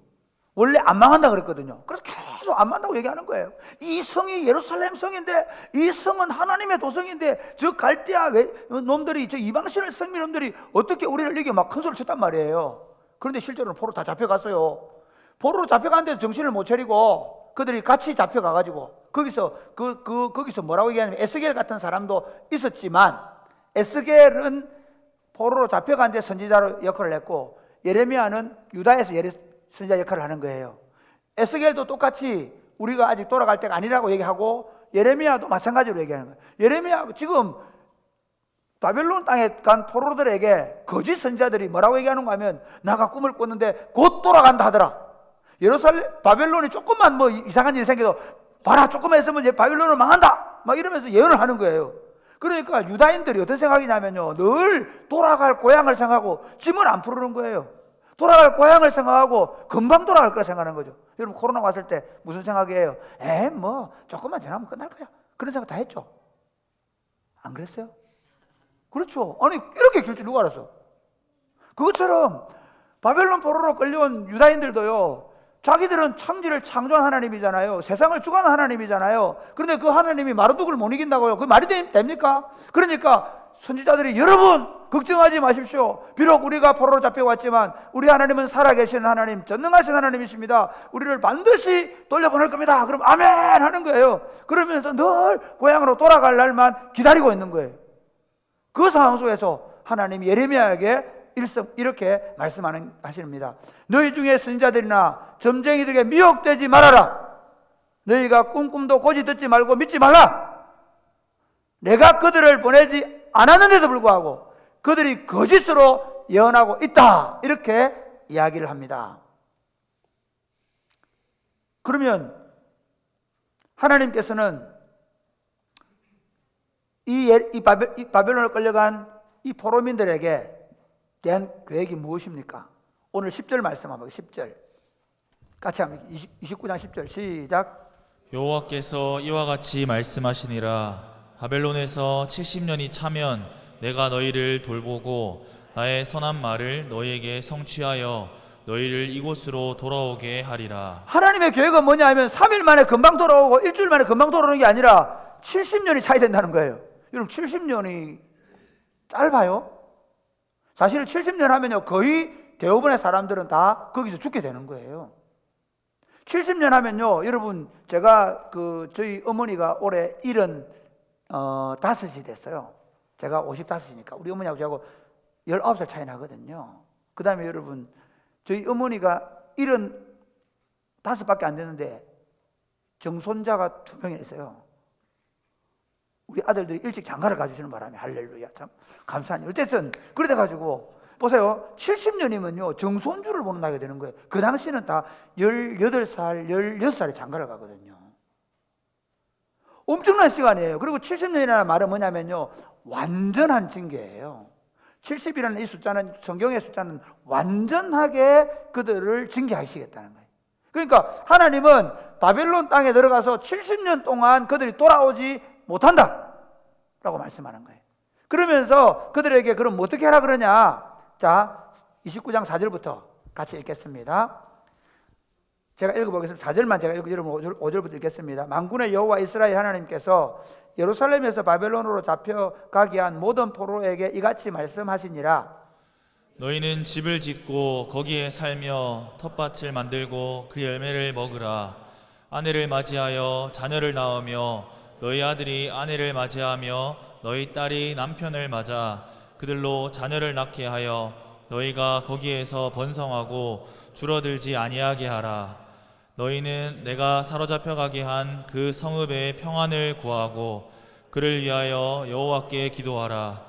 원래 안 망한다 그랬거든요. 그래서 계속 안 망한다고 얘기하는 거예요. 이 성이 예루살렘 성인데, 이 성은 하나님의 도성인데, 저 갈대아 놈들이, 저 이방신을 성민 놈들이 어떻게 우리를 이렇게 막 큰 소리를 쳤단 말이에요. 그런데 실제로는 포로 다 잡혀갔어요. 포로로 잡혀갔는데 정신을 못 차리고 그들이 같이 잡혀가가지고 거기서 뭐라고 얘기하냐면, 에스겔 같은 사람도 있었지만, 에스겔은 포로로 잡혀갔는데 선지자로 역할을 했고, 예레미야는 유다에서 선지자 역할을 하는 거예요. 에스겔도 똑같이 우리가 아직 돌아갈 때가 아니라고 얘기하고, 예레미야도 마찬가지로 얘기하는 거예요. 예레미야 지금 바벨론 땅에 간 포로들에게 거짓 선지자들이 뭐라고 얘기하는가 하면 나가 꿈을 꿨는데 곧 돌아간다 하더라. 예루살렘 바벨론이 조금만 뭐 이상한 일이 생겨도 봐라 조금만 있으면 이제 바벨론은 망한다 막 이러면서 예언을 하는 거예요. 그러니까 유다인들이 어떤 생각이냐면요, 늘 돌아갈 고향을 생각하고 짐을 안 풀는 거예요. 돌아갈 고향을 생각하고 금방 돌아갈 거라 생각하는 거죠. 여러분 코로나 왔을 때 무슨 생각이에요? 뭐 조금만 지나면 끝날 거야. 그런 생각 다 했죠. 안 그랬어요? 그렇죠. 아니 이렇게 길 줄 누가 알았어? 그것처럼 바벨론 포로로 끌려온 유다인들도요, 자기들은 천지를 창조한 하나님이잖아요. 세상을 주관한 하나님이잖아요. 그런데 그 하나님이 마르둑을 못 이긴다고요? 그게 말이 됩니까? 그러니까 선지자들이 여러분 걱정하지 마십시오. 비록 우리가 포로로 잡혀왔지만 우리 하나님은 살아계시는 하나님, 전능하신 하나님이십니다. 우리를 반드시 돌려보낼 겁니다. 그럼 아멘 하는 거예요. 그러면서 늘 고향으로 돌아갈 날만 기다리고 있는 거예요. 그 상황 속에서 하나님이 예레미야에게 이렇게 말씀하십니다. 너희 중에 선지자들이나 점쟁이들에게 미혹되지 말아라. 너희가 꿈꿈도 고지 듣지 말고 믿지 말라. 내가 그들을 보내지 않았는데도 불구하고 그들이 거짓으로 예언하고 있다. 이렇게 이야기를 합니다. 그러면 하나님께서는 이 바벨론을 끌려간 이 포로민들에게 대한 계획이 무엇입니까? 오늘 10절 말씀 한번 10절 같이 한번 29장 10절 시작. 여호와께서 이와 같이 말씀하시니라. 바벨론에서 70년이 차면 내가 너희를 돌보고 나의 선한 말을 너희에게 성취하여 너희를 이곳으로 돌아오게 하리라. 하나님의 계획은 뭐냐 하면 3일 만에 금방 돌아오고 일주일 만에 금방 돌아오는 게 아니라 70년이 차이 된다는 거예요. 여러분 70년이 짧아요? 사실 70년 하면요 거의 대부분의 사람들은 다 거기서 죽게 되는 거예요. 70년 하면요 여러분 제가 저희 어머니가 올해 75이 됐어요. 제가 55이니까 우리 어머니하고 저하고 19살 차이 나거든요. 그 다음에 여러분 저희 어머니가 75밖에 안 됐는데 정손자가 2명이 있어요. 우리 아들들이 일찍 장가를 가주시는 바람에 할렐루야 참 감사하니. 어쨌든 그래 돼가지고 보세요. 70년이면요 정손주를 보는 나이가 되는 거예요. 그 당시는 다 18살, 16살에 장가를 가거든요. 엄청난 시간이에요. 그리고 70년이라는 말은 뭐냐면요 완전한 징계예요. 70이라는 이 숫자는 성경의 숫자는 완전하게 그들을 징계하시겠다는 거예요. 그러니까 하나님은 바벨론 땅에 들어가서 70년 동안 그들이 돌아오지 못한다 라고 말씀하는 거예요. 그러면서 그들에게 그럼 어떻게 하라 그러냐. 자 29장 4절부터 같이 읽겠습니다. 제가 읽어보겠습니다. 4절만 제가 읽고 여러분 5절부터 읽겠습니다. 만군의 여호와 이스라엘 하나님께서 예루살렘에서 바벨론으로 잡혀가게 한 모든 포로에게 이같이 말씀하시니라. 너희는 집을 짓고 거기에 살며 텃밭을 만들고 그 열매를 먹으라. 아내를 맞이하여 자녀를 낳으며 너희 아들이 아내를 맞이하며 너희 딸이 남편을 맞아 그들로 자녀를 낳게 하여 너희가 거기에서 번성하고 줄어들지 아니하게 하라. 너희는 내가 사로잡혀가게 한 그 성읍의 평안을 구하고 그를 위하여 여호와께 기도하라.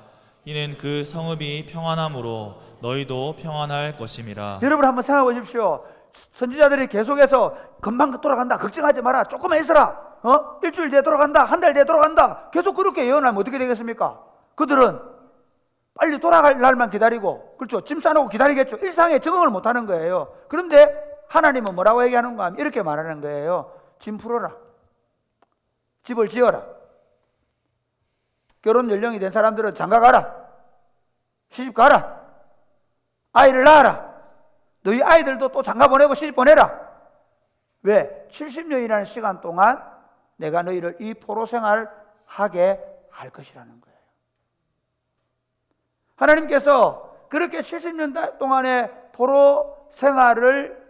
이는 그 성읍이 평안함으로 너희도 평안할 것임이라. 여러분 한번 생각해 보십시오. 선지자들이 계속해서 금방 돌아간다 걱정하지 마라 조금만 있어라 일주일 뒤에 돌아간다 한 달 뒤에 돌아간다 계속 그렇게 예언하면 어떻게 되겠습니까? 그들은 빨리 돌아갈 날만 기다리고 그렇죠 짐 싸놓고 기다리겠죠. 일상에 적응을 못하는 거예요. 그런데 하나님은 뭐라고 얘기하는가 하면 이렇게 말하는 거예요. 짐 풀어라. 집을 지어라. 결혼 연령이 된 사람들은 장가 가라. 시집 가라. 아이를 낳아라. 너희 아이들도 또 장가 보내고 시집 보내라. 왜? 70년이라는 시간 동안 내가 너희를 이 포로 생활 하게 할 것이라는 거예요. 하나님께서 그렇게 70년 동안의 포로 생활을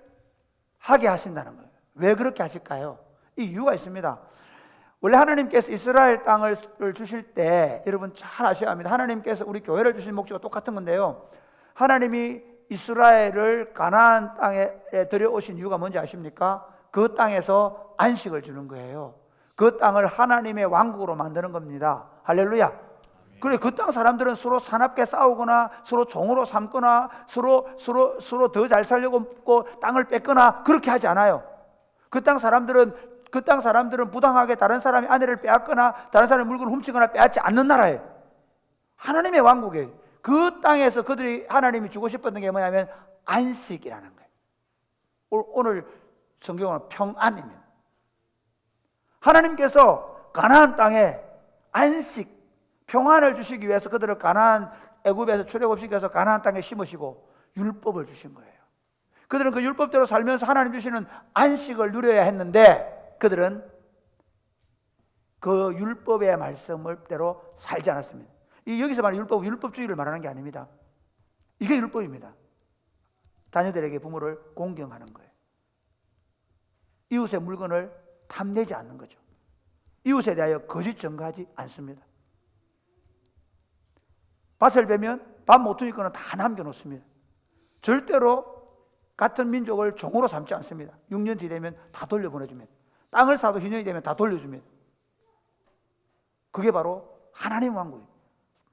하게 하신다는 거예요. 왜 그렇게 하실까요? 이 이유가 있습니다. 원래 하나님께서 이스라엘 땅을 주실 때 여러분 잘 아셔야 합니다. 하나님께서 우리 교회를 주신 목적과 똑같은 건데요. 하나님이 이스라엘을 가나안 땅에 들여오신 이유가 뭔지 아십니까? 그 땅에서 안식을 주는 거예요. 그 땅을 하나님의 왕국으로 만드는 겁니다. 할렐루야. 그래, 그 땅 사람들은 서로 사납게 싸우거나 서로 종으로 삼거나 서로 더 잘 살려고 땅을 뺏거나 그렇게 하지 않아요. 그 땅 사람들은 부당하게 다른 사람의 아내를 빼앗거나 다른 사람의 물건을 훔치거나 빼앗지 않는 나라예요. 하나님의 왕국이에요. 그 땅에서 그들이 하나님이 주고 싶었던 게 뭐냐면 안식이라는 거예요. 오늘 성경은 평안입니다. 하나님께서 가나안 땅에 안식, 평안을 주시기 위해서 그들을 가나안 애굽에서 출애굽시켜서 가나안 땅에 심으시고 율법을 주신 거예요. 그들은 그 율법대로 살면서 하나님 주시는 안식을 누려야 했는데 그들은 그 율법의 말씀대로 살지 않았습니다. 여기서 말하는 율법은 율법주의를 말하는 게 아닙니다. 이게 율법입니다. 자녀들에게 부모를 공경하는 거예요. 이웃의 물건을 탐내지 않는 거죠. 이웃에 대하여 거짓 증거하지 않습니다. 밭을 베면 밥 모퉁이 거는 다 남겨놓습니다. 절대로 같은 민족을 종으로 삼지 않습니다. 6년 뒤 되면 다 돌려보내줍니다. 땅을 사도 희년이 되면 다 돌려줍니다. 그게 바로 하나님 왕국이에요.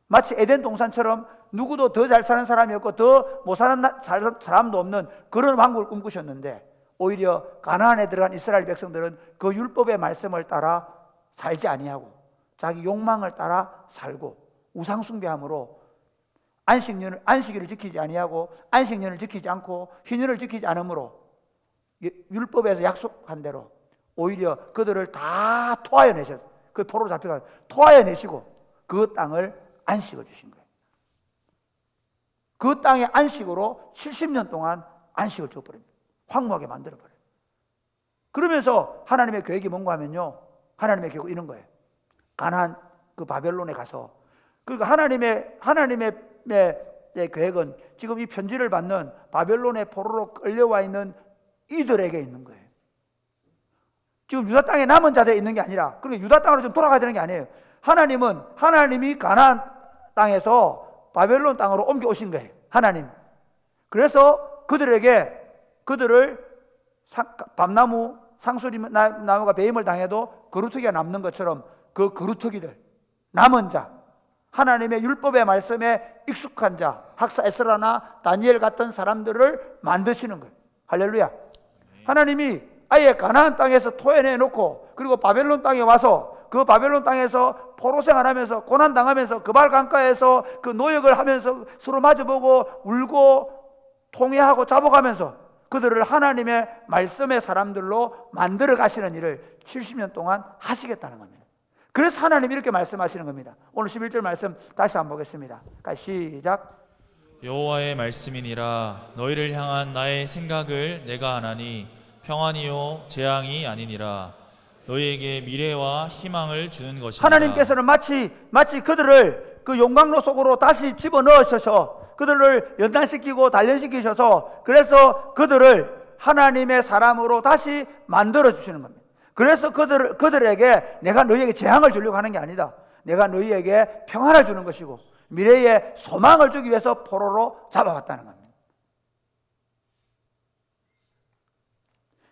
마치 에덴 동산처럼 누구도 더 잘 사는 사람이 없고 더 못 사는 사람도 없는 그런 왕국을 꿈꾸셨는데 오히려 가나안에 들어간 이스라엘 백성들은 그 율법의 말씀을 따라 살지 아니하고 자기 욕망을 따라 살고 우상 숭배함으로 안식일을 지키지 아니하고 안식년을 지키지 않고 희년을 지키지 않으므로 율법에서 약속한 대로 오히려 그들을 다 토하여 내셨어요. 그 포로로 잡혀가 토하여 내시고 그 땅을 안식을 주신 거예요. 그 땅의 안식으로 70년 동안 안식을 줘버립니다. 황무하게 만들어버려요. 그러면서 하나님의 계획이 뭔가 하면요, 하나님의 계획은 이런 거예요. 가나안 그 바벨론에 가서, 그러니까 하나님의 계획은 지금 이 편지를 받는 바벨론의 포로로 끌려와 있는 이들에게 있는 거예요. 지금 유다 땅에 남은 자들이 있는 게 아니라, 그러니까 유다 땅으로 좀 돌아가야 되는 게 아니에요. 하나님이 가나안 땅에서 바벨론 땅으로 옮겨오신 거예요. 하나님. 그래서 그들을 밤나무, 상수리 나무가 배임을 당해도 거루터기가 남는 것처럼 그 거루터기들, 남은 자, 하나님의 율법의 말씀에 익숙한 자, 학사 에스라나 다니엘 같은 사람들을 만드시는 거예요. 할렐루야. 하나님이 아예 가나안 땅에서 토해내 놓고 그리고 바벨론 땅에 와서 그 바벨론 땅에서 포로 생활하면서 고난당하면서 그발 강가에서 그 노역을 하면서 서로 마주보고 울고 통회하고 잡아가면서 그들을 하나님의 말씀의 사람들로 만들어 가시는 일을 70년 동안 하시겠다는 겁니다. 그래서 하나님이 이렇게 말씀하시는 겁니다. 오늘 11절 말씀 다시 한번 보겠습니다. 시작. 여호와의 말씀이니라. 너희를 향한 나의 생각을 내가 아나니 평안이요 재앙이 아니니라. 너희에게 미래와 희망을 주는 것이니라. 하나님께서는 마치 그들을 그 용광로 속으로 다시 집어넣으셔서 그들을 연단시키고 단련시키셔서 그래서 그들을 하나님의 사람으로 다시 만들어 주시는 겁니다. 그래서 그들에게 내가 너희에게 재앙을 주려고 하는 게 아니다. 내가 너희에게 평안을 주는 것이고 미래에 소망을 주기 위해서 포로로 잡아갔다는 겁니다.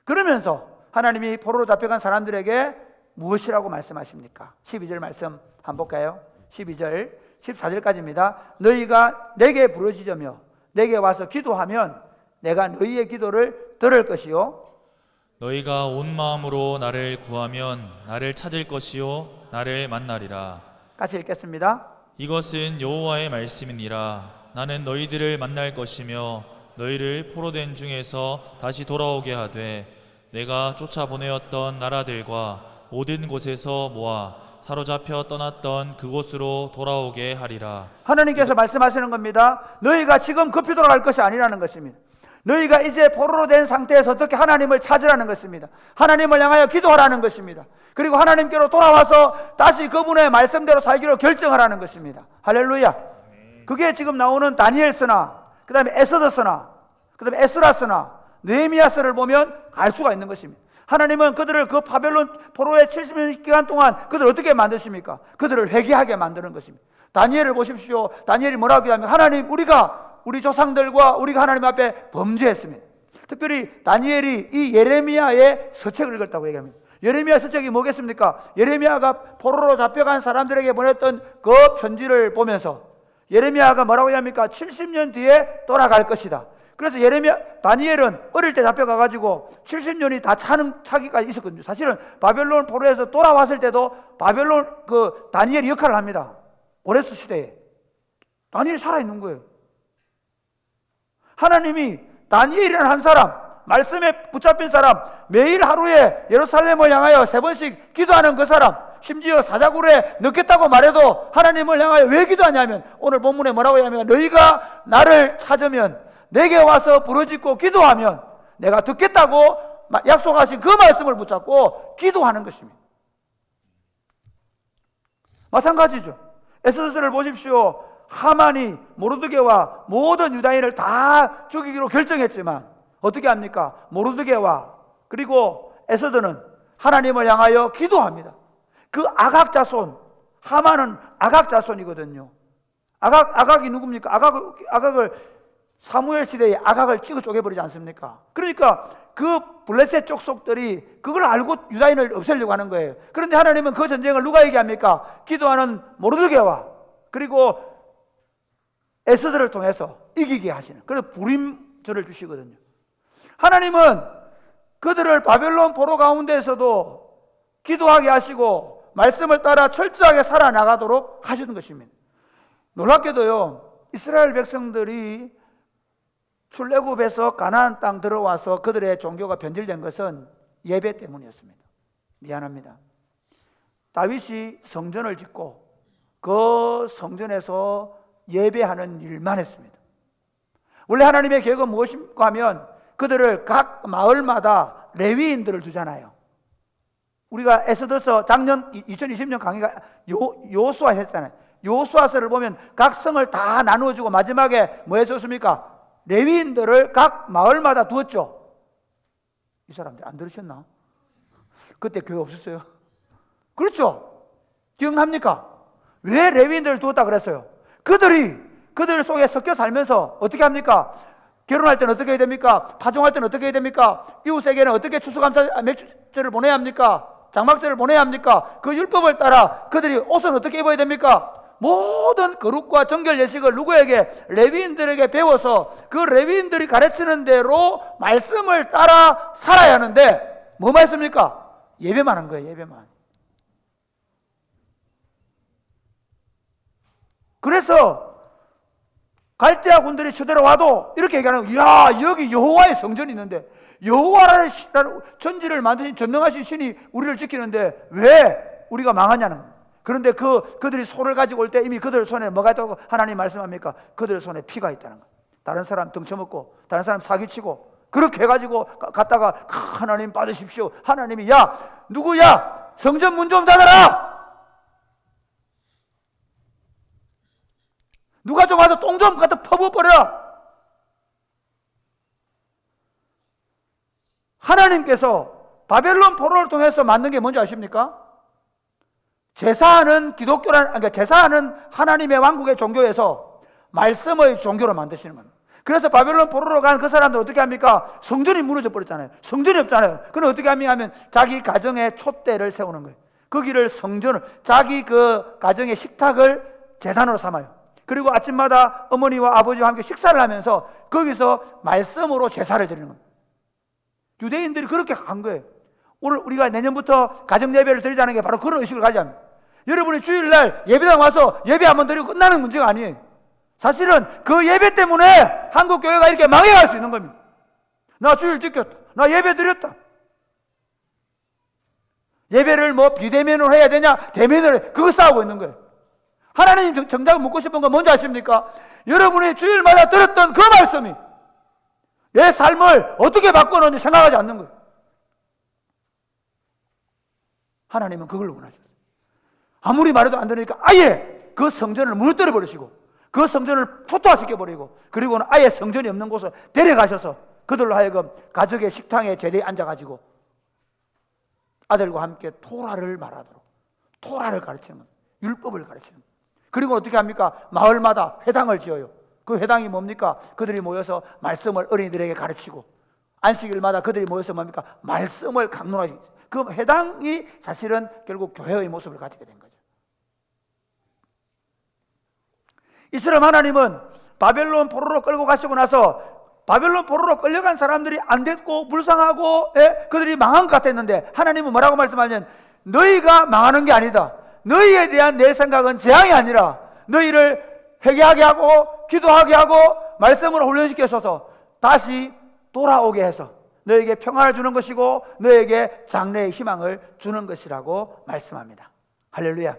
그러면서 하나님이 포로로 잡혀간 사람들에게 무엇이라고 말씀하십니까? 12절 말씀 한번 볼까요? 12절 14절까지입니다. 너희가 내게 부르짖으며 내게 와서 기도하면 내가 너희의 기도를 들을 것이요 너희가 온 마음으로 나를 구하면 나를 찾을 것이요 나를 만나리라. 같이 읽겠습니다. 이것은 여호와의 말씀이니라. 나는 너희들을 만날 것이며 너희를 포로된 중에서 다시 돌아오게 하되 내가 쫓아보내었던 나라들과 모든 곳에서 모아 사로잡혀 떠났던 그곳으로 돌아오게 하리라. 하나님께서 말씀하시는 겁니다. 너희가 지금 급히 돌아갈 것이 아니라는 것입니다. 너희가 이제 포로로 된 상태에서 어떻게 하나님을 찾으라는 것입니다. 하나님을 향하여 기도하라는 것입니다. 그리고 하나님께로 돌아와서 다시 그분의 말씀대로 살기로 결정하라는 것입니다. 할렐루야. 그게 지금 나오는 다니엘서나 그 다음에 에스더서나 그 다음에 에스라서나 느헤미야서를 보면 알 수가 있는 것입니다. 하나님은 그들을 그 바벨론 포로의 70년 기간 동안 그들을 어떻게 만드십니까? 그들을 회개하게 만드는 것입니다. 다니엘을 보십시오. 다니엘이 뭐라고 하면 하나님 우리 조상들과 우리가 하나님 앞에 범죄했습니다. 특별히 다니엘이 이 예레미야의 서책을 읽었다고 얘기합니다. 예레미야 서책이 뭐겠습니까? 예레미야가 포로로 잡혀간 사람들에게 보냈던 그 편지를 보면서 예레미야가 뭐라고 합니까? 70년 뒤에 돌아갈 것이다. 그래서 다니엘은 어릴 때 잡혀가가지고 70년이 다 차기까지 있었거든요. 사실은 바벨론 포로에서 돌아왔을 때도 바벨론 다니엘이 역할을 합니다. 고레스 시대에. 다니엘이 살아있는 거예요. 하나님이 다니엘이라는 한 사람, 말씀에 붙잡힌 사람, 매일 하루에 예루살렘을 향하여 3번씩 기도하는 그 사람, 심지어 사자굴에 넣겠다고 말해도 하나님을 향하여 왜 기도하냐면, 오늘 본문에 뭐라고 하냐면, 너희가 나를 찾으면, 내게 와서 부르짖고 기도하면 내가 듣겠다고 약속하신 그 말씀을 붙잡고 기도하는 것입니다. 마찬가지죠. 에스더서를 보십시오. 하만이 모르드게와 모든 유다인을 다 죽이기로 결정했지만 어떻게 합니까? 모르드게와 그리고 에스더는 하나님을 향하여 기도합니다. 그 아각 자손, 하만은 아각 자손이거든요. 아각이 누굽니까? 아각을 사무엘 시대에 아각을 찍어 쪼개버리지 않습니까? 그러니까 그 블레셋 족속들이 그걸 알고 유다인을 없애려고 하는 거예요. 그런데 하나님은 그 전쟁을 누가 얘기합니까? 기도하는 모르드게와 그리고 에스더를 통해서 이기게 하시는, 그래서 불임절을 주시거든요. 하나님은 그들을 바벨론 포로 가운데에서도 기도하게 하시고 말씀을 따라 철저하게 살아나가도록 하시는 것입니다. 놀랍게도요, 이스라엘 백성들이 출애굽에서 가나안 땅 들어와서 그들의 종교가 변질된 것은 예배 때문이었습니다. 미안합니다. 다윗이 성전을 짓고 그 성전에서 예배하는 일만 했습니다. 원래 하나님의 계획은 무엇인가 하면 그들을 각 마을마다 레위인들을 두잖아요. 우리가 에스더서 작년 2020년 강의가 요수아 했잖아요. 요수아서를 보면 각 성을 다 나누어주고 마지막에 뭐 해줬습니까? 레위인들을 각 마을마다 두었죠. 이 사람들 안 들으셨나? 그때 교회 없었어요? 그렇죠? 기억납니까? 왜 레위인들을 두었다 그랬어요? 그들 속에 섞여 살면서 어떻게 합니까? 결혼할 때는 어떻게 해야 됩니까? 파종할 때는 어떻게 해야 됩니까? 이웃에게는 어떻게 추수감사 맥주를 보내야 합니까? 장막절을 보내야 합니까? 그 율법을 따라 그들이 옷은 어떻게 입어야 됩니까? 모든 거룩과 정결 예식을 누구에게? 레위인들에게 배워서 그 레위인들이 가르치는 대로 말씀을 따라 살아야 하는데 뭐만 했습니까? 예배만 한 거예요. 예배만. 그래서 갈대아 군들이 쳐들어 와도 이렇게 얘기하는 거예요. 야, 여기 여호와의 성전이 있는데 여호와라는 천지를 만드신 전능하신 신이 우리를 지키는데 왜 우리가 망하냐는 거예요. 그런데 그들이 소를 가지고 올 때 이미 그들 손에 뭐가 있다고 하나님 말씀합니까? 그들 손에 피가 있다는 거예요. 다른 사람 등쳐먹고 다른 사람 사기치고 그렇게 해가지고 갔다가 하나님 받으십시오. 하나님이 야 누구야? 성전 문 좀 닫아라. 누가 좀 와서 똥 좀 갖다 퍼부어버려라. 하나님께서 바벨론 포로를 통해서 만든 게 뭔지 아십니까? 제사하는 그러니까 제사하는 하나님의 왕국의 종교에서 말씀의 종교로 만드시는 겁니다. 그래서 바벨론 포로로 간 그 사람들 어떻게 합니까? 성전이 무너져 버렸잖아요. 성전이 없잖아요. 그럼 어떻게 하면 자기 가정에 촛대를 세우는 거예요. 거기를 성전을, 자기 그 가정의 식탁을 제단으로 삼아요. 그리고 아침마다 어머니와 아버지와 함께 식사를 하면서 거기서 말씀으로 제사를 드리는 겁니다. 유대인들이 그렇게 간 거예요. 오늘 우리가 내년부터 가정 예배를 드리자는 게 바로 그런 의식을 가지자. 여러분이 주일날 예배당 와서 예배 한번 드리고 끝나는 문제가 아니에요. 사실은 그 예배 때문에 한국 교회가 이렇게 망해갈 수 있는 겁니다. 나 주일 지켰다. 나 예배 드렸다. 예배를 뭐 비대면으로 해야 되냐, 대면으로 해. 그거 싸우고 있는 거예요. 하나님 정작 묻고 싶은 건 뭔지 아십니까? 여러분이 주일마다 들었던 그 말씀이 내 삶을 어떻게 바꿔놓는지 생각하지 않는 거예요. 하나님은 그걸 원하셨어요. 아무리 말해도 안 되니까 아예 그 성전을 무너뜨려 버리시고 그 성전을 초토화시켜 버리고 그리고는 아예 성전이 없는 곳을 데려가셔서 그들로 하여금 가족의 식탁에 제대에 앉아가지고 아들과 함께 토라를 말하도록, 토라를 가르치는 겁니다. 율법을 가르치는 겁니다. 그리고 어떻게 합니까? 마을마다 회당을 지어요. 그 회당이 뭡니까? 그들이 모여서 말씀을 어린이들에게 가르치고 안식일마다 그들이 모여서 뭡니까? 말씀을 그 회당이 사실은 결국 교회의 모습을 가지게 된 거죠. 이스라엘 하나님은 바벨론 포로로 끌고 가시고 나서 바벨론 포로로 끌려간 사람들이 안 됐고 불쌍하고 그들이 망한 것 같았는데 하나님은 뭐라고 말씀하냐면 너희가 망하는 게 아니다. 너희에 대한 내 생각은 재앙이 아니라 너희를 회개하게 하고 기도하게 하고 말씀으로 훈련시켜서 다시 돌아오게 해서 너에게 평안을 주는 것이고 너에게 장래의 희망을 주는 것이라고 말씀합니다. 할렐루야.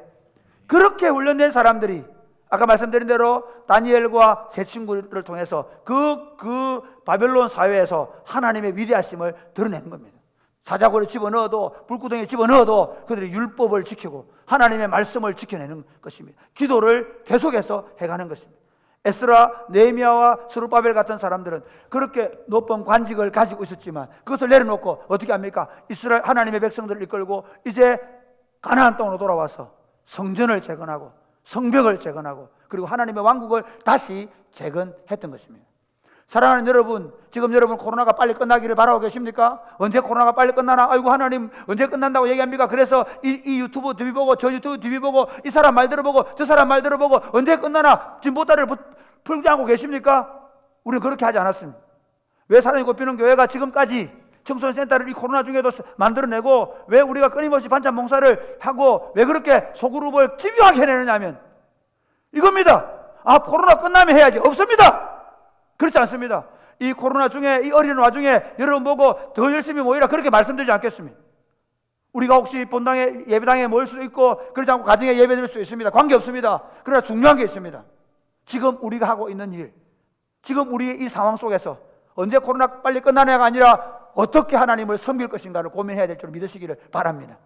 그렇게 훈련된 사람들이 아까 말씀드린 대로 다니엘과 세 친구를 통해서 그 바벨론 사회에서 하나님의 위대하심을 드러내는 겁니다. 사자고를 집어넣어도 불구덩이에 집어넣어도 그들이 율법을 지키고 하나님의 말씀을 지켜내는 것입니다. 기도를 계속해서 해가는 것입니다. 에스라, 느헤미야와 스룹바벨 같은 사람들은 그렇게 높은 관직을 가지고 있었지만 그것을 내려놓고 어떻게 합니까? 이스라엘 하나님의 백성들을 이끌고 이제 가나안 땅으로 돌아와서 성전을 재건하고 성벽을 재건하고 그리고 하나님의 왕국을 다시 재건했던 것입니다. 사랑하는 여러분, 지금 여러분 코로나가 빨리 끝나기를 바라고 계십니까? 언제 코로나가 빨리 끝나나? 아이고 하나님 언제 끝난다고 얘기합니까? 그래서 이 유튜브 TV 보고 저 유튜브 TV 보고 이 사람 말 들어보고 저 사람 말 들어보고 언제 끝나나 지금 보따리를 풀지 않고 계십니까? 우리는 그렇게 하지 않았습니다. 왜 사랑이 곱비는 교회가 지금까지 청소년센터를 이 코로나 중에도 만들어내고 왜 우리가 끊임없이 반찬 봉사를 하고 왜 그렇게 소그룹을 집요하게 해내느냐 하면 이겁니다. 아 코로나 끝나면 해야지. 없습니다. 그렇지 않습니다. 이 코로나 중에 이 어려운 와중에 여러분 보고 더 열심히 모이라 그렇게 말씀드리지 않겠습니다. 우리가 혹시 본당에 예배당에 모일 수도 있고 그렇지 않고 가정에 예배 드릴 수 있습니다. 관계없습니다. 그러나 중요한 게 있습니다. 지금 우리가 하고 있는 일, 지금 우리의 이 상황 속에서 언제 코로나 빨리 끝나냐가 아니라 어떻게 하나님을 섬길 것인가를 고민해야 될 줄 믿으시기를 바랍니다.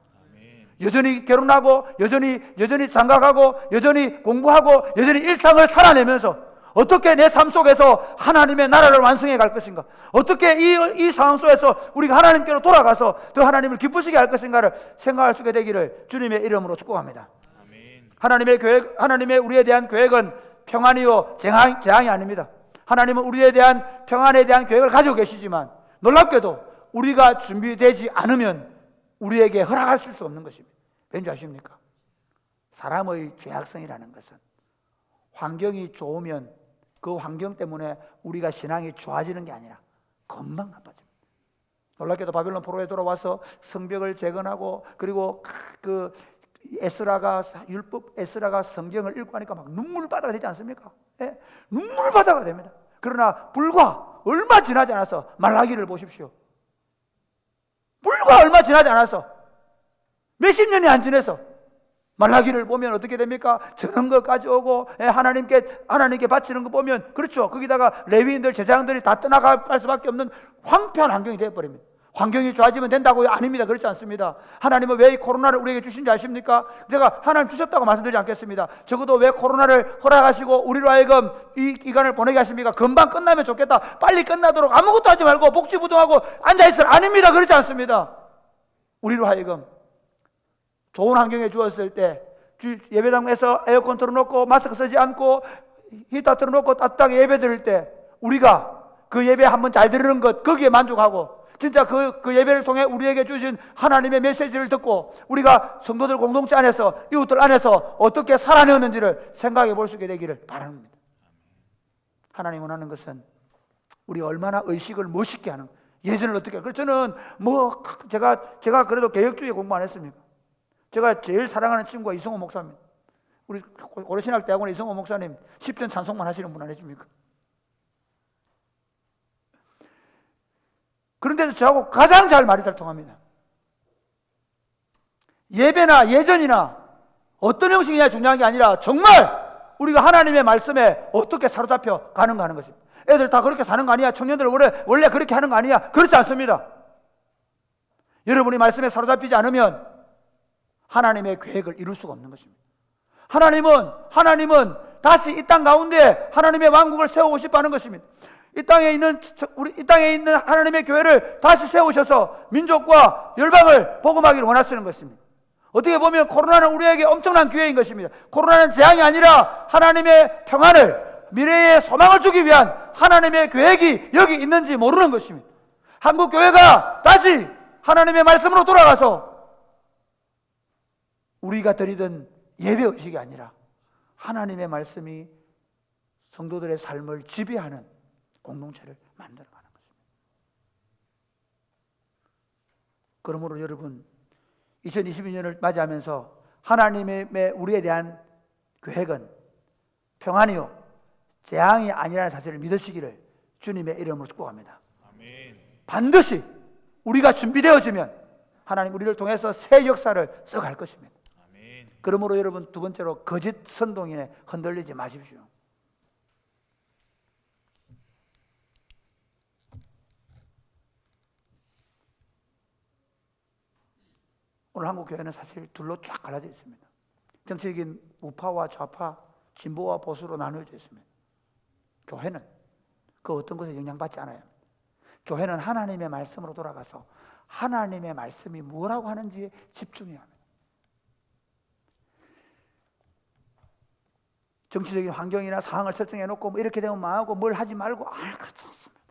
여전히 결혼하고 여전히 장가가고 여전히 공부하고 여전히 일상을 살아내면서 어떻게 내 삶 속에서 하나님의 나라를 완성해 갈 것인가, 어떻게 이 상황 속에서 우리가 하나님께로 돌아가서 더 하나님을 기쁘시게 할 것인가를 생각할 수 있게 되기를 주님의 이름으로 축복합니다. 하나님의 계획, 하나님의 우리에 대한 계획은 평안이요 재앙이 아닙니다. 하나님은 우리에 대한 평안에 대한 계획을 가지고 계시지만 놀랍게도 우리가 준비되지 않으면 우리에게 허락하실 수 없는 것입니다. 왠지 아십니까? 사람의 죄악성이라는 것은 환경이 좋으면 그 환경 때문에 우리가 신앙이 좋아지는 게 아니라 금방 나빠집니다. 놀랍게도 바벨론 포로에 돌아와서 성벽을 재건하고 그리고 그 에스라가 성경을 읽고 하니까 막 눈물바다가 되지 않습니까? 예? 눈물바다가 됩니다. 그러나 불과 얼마 지나지 않아서 말라기를 보십시오. 불과 얼마 지나지 않아서 몇십 년이 안 지나서 말라기를 보면 어떻게 됩니까? 저는 것까지 오고 하나님께 바치는 거 보면 그렇죠. 거기다가 레위인들 제사장들이 다 떠나갈 수밖에 없는 황폐한 환경이 되어버립니다. 환경이 좋아지면 된다고요? 아닙니다. 그렇지 않습니다. 하나님은 왜 이 코로나를 우리에게 주신지 아십니까? 제가 하나님 주셨다고 말씀드리지 않겠습니다. 적어도 왜 코로나를 허락하시고 우리로 하여금 이 기간을 보내게 하십니까? 금방 끝나면 좋겠다. 빨리 끝나도록 아무것도 하지 말고 복지부동하고 앉아있으라. 아닙니다. 그렇지 않습니다. 우리로 하여금 좋은 환경에 주었을 때 예배당에서 에어컨 틀어놓고 마스크 쓰지 않고 히터 틀어놓고 따뜻하게 예배 드릴 때 우리가 그 예배 한번 잘 드리는 것 거기에 만족하고 진짜 그 예배를 통해 우리에게 주신 하나님의 메시지를 듣고 우리가 성도들 공동체 안에서 이웃들 안에서 어떻게 살아내었는지를 생각해 볼 수 있게 되기를 바랍니다. 하나님 원하는 것은 우리 얼마나 의식을 멋있게 하는, 예전을 어떻게, 그래서 저는 제가 그래도 개혁주의 공부 안 했습니까? 제가 제일 사랑하는 친구가 이성호 목사입니다. 우리 고려신학대학원의 이성호 목사님 10전 찬송만 하시는 분 아니십니까? 그런데도 저하고 가장 말이 잘 통합니다. 예배나 예전이나 어떤 형식이냐 중요한 게 아니라 정말 우리가 하나님의 말씀에 어떻게 사로잡혀 가는가 하는 것입니다. 애들 다 그렇게 사는 거 아니야? 청년들 원래 그렇게 하는 거 아니야? 그렇지 않습니다. 여러분이 말씀에 사로잡히지 않으면 하나님의 계획을 이룰 수가 없는 것입니다. 하나님은 다시 이 땅 가운데 하나님의 왕국을 세우고 싶어 하는 것입니다. 이 땅에 있는 하나님의 교회를 다시 세우셔서 민족과 열방을 복음하기를 원하시는 것입니다. 어떻게 보면 코로나는 우리에게 엄청난 기회인 것입니다. 코로나는 재앙이 아니라 하나님의 평안을, 미래의 소망을 주기 위한 하나님의 계획이 여기 있는지 모르는 것입니다. 한국 교회가 다시 하나님의 말씀으로 돌아가서 우리가 드리던 예배 의식이 아니라 하나님의 말씀이 성도들의 삶을 지배하는 공동체를 만들어가는 것입니다. 그러므로 여러분 2022년을 맞이하면서 하나님의 우리에 대한 계획은 평안이요 재앙이 아니라는 사실을 믿으시기를 주님의 이름으로 축복합니다. 아멘. 반드시 우리가 준비되어지면 하나님 우리를 통해서 새 역사를 써갈 것입니다. 아멘. 그러므로 여러분 두 번째로 거짓 선동인에 흔들리지 마십시오. 오늘 한국 교회는 사실 둘로 쫙 갈라져 있습니다. 정치적인 우파와 좌파, 진보와 보수로 나누어져 있습니다. 교회는 그 어떤 것에 영향받지 않아요. 교회는 하나님의 말씀으로 돌아가서 하나님의 말씀이 뭐라고 하는지에 집중해야 합니다. 정치적인 환경이나 상황을 설정해 놓고 뭐 이렇게 되면 망하고 뭘 하지 말고 그렇지 않습니다.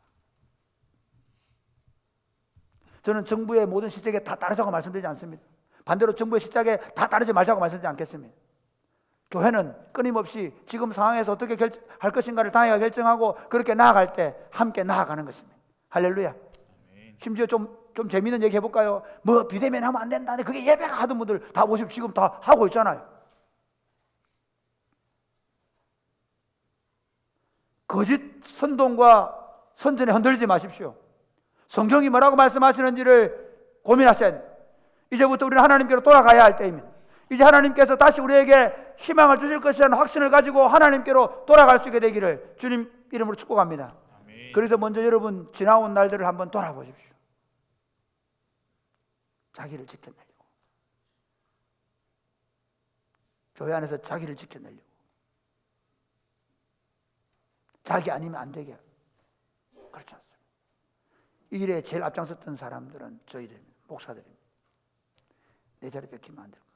저는 정부의 모든 시책에 다 따르자고 말씀드리지 않습니다. 반대로 정부의 시책에 다 따르지 말자고 말씀드리지 않겠습니다. 교회는 끊임없이 지금 상황에서 어떻게 할 것인가를 당회가 결정하고 그렇게 나아갈 때 함께 나아가는 것입니다. 할렐루야. 심지어 좀 재미있는 얘기 해볼까요? 뭐 비대면 하면 안 된다. 그게 예배가 하던 분들 다 보시고 지금 다 하고 있잖아요. 거짓 선동과 선전에 흔들리지 마십시오. 성경이 뭐라고 말씀하시는지를 고민하셔야 됩니다. 이제부터 우리는 하나님께로 돌아가야 할 때입니다. 이제 하나님께서 다시 우리에게 희망을 주실 것이라는 확신을 가지고 하나님께로 돌아갈 수 있게 되기를 주님 이름으로 축복합니다. 아멘. 그래서 먼저 여러분 지나온 날들을 한번 돌아보십시오. 자기를 지켜내려고, 교회 안에서 자기를 지켜내려고, 자기 아니면 안 되게, 그렇지 않습니다. 이 일에 제일 앞장섰던 사람들은 저희들입니다. 목사들입니다. 내 자리 뺏기면 안 될 것.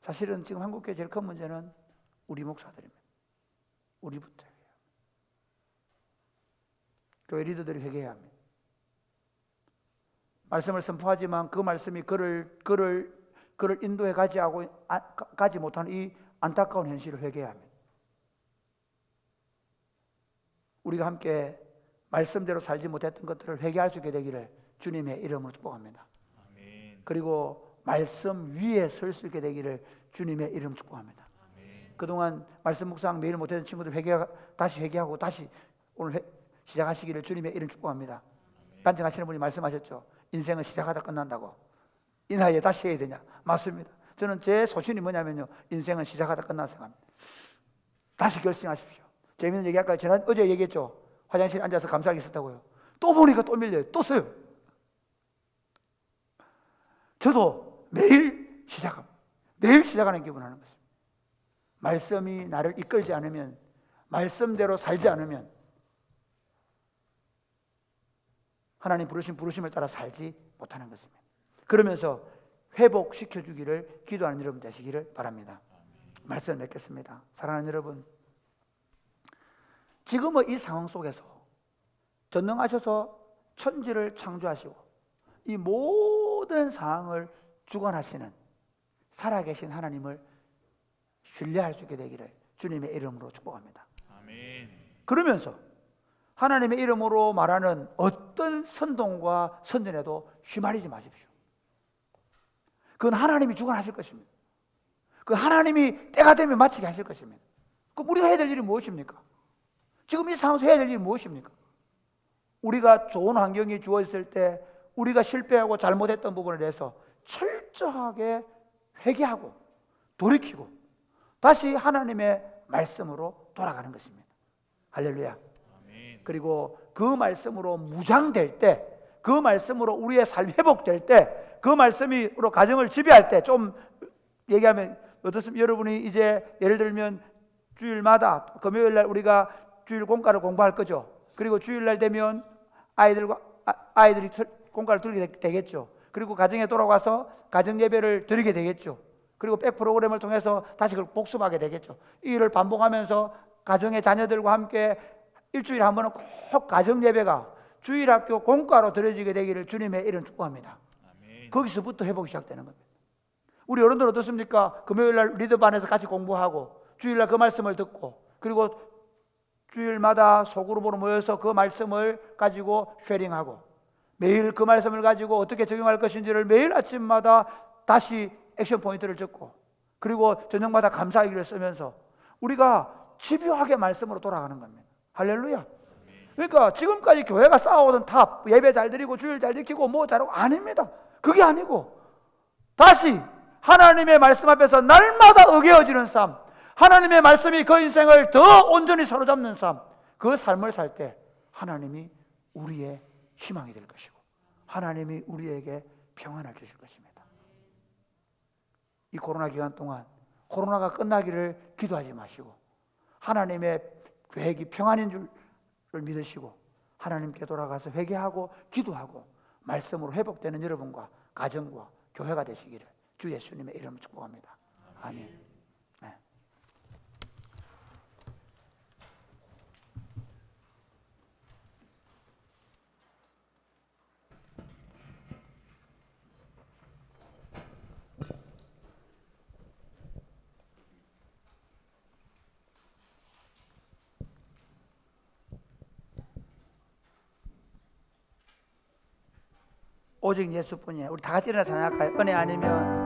사실은 지금 한국교회 제일 큰 문제는 우리 목사들입니다. 우리부터 회개해야 합니다. 교회 리더들이 회개해야 합니다. 말씀을 선포하지만 그 말씀이 그를 인도해 가지 못하는 이 안타까운 현실을 회개해야 합니다. 우리가 함께 말씀대로 살지 못했던 것들을 회개할 수 있게 되기를 주님의 이름으로 축복합니다. 아멘. 그리고 말씀 위에 설 수 있게 되기를 주님의 이름 축복합니다. 아멘. 그동안 말씀 묵상 매일 못했던 친구들 다시 회개하고 다시 오늘 시작하시기를 주님의 이름 축복합니다. 간증하시는 분이 말씀하셨죠. 인생은 시작하다 끝난다고. 이 나이에 다시 해야 되냐? 맞습니다. 저는 제 소신이 뭐냐면요, 인생은 시작하다 끝난 생각입니다. 다시 결심하십시오. 재밌는 얘기 아까 어제 얘기했죠. 화장실에 앉아서 감사하게 있었다고요. 또 보니까 또 밀려요. 또 써요. 저도 매일 시작합니다. 매일 시작하는 기분을 하는 것입니다. 말씀이 나를 이끌지 않으면, 말씀대로 살지 않으면 하나님 부르신 부르심을 따라 살지 못하는 것입니다. 그러면서 회복시켜주기를 기도하는 여러분 되시기를 바랍니다. 말씀 맺겠습니다. 사랑하는 여러분, 지금의 이 상황 속에서 전능하셔서 천지를 창조하시고 이 모든 상황을 주관하시는 살아계신 하나님을 신뢰할 수 있게 되기를 주님의 이름으로 축복합니다. 아멘. 그러면서 하나님의 이름으로 말하는 어떤 선동과 선전에도 휘말리지 마십시오. 그건 하나님이 주관하실 것입니다. 그건 하나님이 때가 되면 마치게 하실 것입니다. 그럼 우리가 해야 될 일이 무엇입니까? 지금 이 상황에서 해야 될 일이 무엇입니까? 우리가 좋은 환경이 주어졌을 때 우리가 실패하고 잘못했던 부분에 대해서 철저하게 회개하고 돌이키고 다시 하나님의 말씀으로 돌아가는 것입니다. 할렐루야. 아멘. 그리고 그 말씀으로 무장될 때, 그 말씀으로 우리의 삶이 회복될 때, 그 말씀으로 가정을 지배할 때, 좀 얘기하면 어떻습니까? 여러분이 이제 예를 들면 주일마다 금요일날 우리가 주일 공과를 공부할 거죠. 그리고 주일날 되면 아이들이 공과를 들게 되겠죠. 그리고 가정에 돌아가서 가정 예배를 드리게 되겠죠. 그리고 백 프로그램을 통해서 다시 그걸 복습하게 되겠죠. 이 일을 반복하면서 가정의 자녀들과 함께 일주일에 한 번은 꼭 가정 예배가 주일학교 공과로 들어지게 되기를 주님의 이름 축복합니다. 아멘. 거기서부터 회복이 시작되는 겁니다. 우리 어른들 어떻습니까? 금요일날 리더반에서 같이 공부하고 주일날 그 말씀을 듣고 그리고 주일마다 소그룹으로 모여서 그 말씀을 가지고 쉐링하고 매일 그 말씀을 가지고 어떻게 적용할 것인지를 매일 아침마다 다시 액션 포인트를 적고 그리고 저녁마다 감사일기를 쓰면서 우리가 집요하게 말씀으로 돌아가는 겁니다. 할렐루야. 그러니까 지금까지 교회가 쌓아오던 탑, 예배 잘 드리고 주일 잘 지키고 뭐 잘하고 아닙니다. 그게 아니고 다시 하나님의 말씀 앞에서 날마다 어겨워지는 삶, 하나님의 말씀이 그 인생을 더 온전히 사로잡는 삶, 그 삶을 살 때 하나님이 우리의 희망이 될 것이고 하나님이 우리에게 평안을 주실 것입니다. 이 코로나 기간 동안 코로나가 끝나기를 기도하지 마시고 하나님의 계획이 평안인 줄을 믿으시고 하나님께 돌아가서 회개하고 기도하고 말씀으로 회복되는 여러분과 가정과 교회가 되시기를 주 예수님의 이름으로 축복합니다. 아멘. 네. 오직 예수뿐이야. 우리 다 같이 일어나 찬양할까요? 은혜 아니면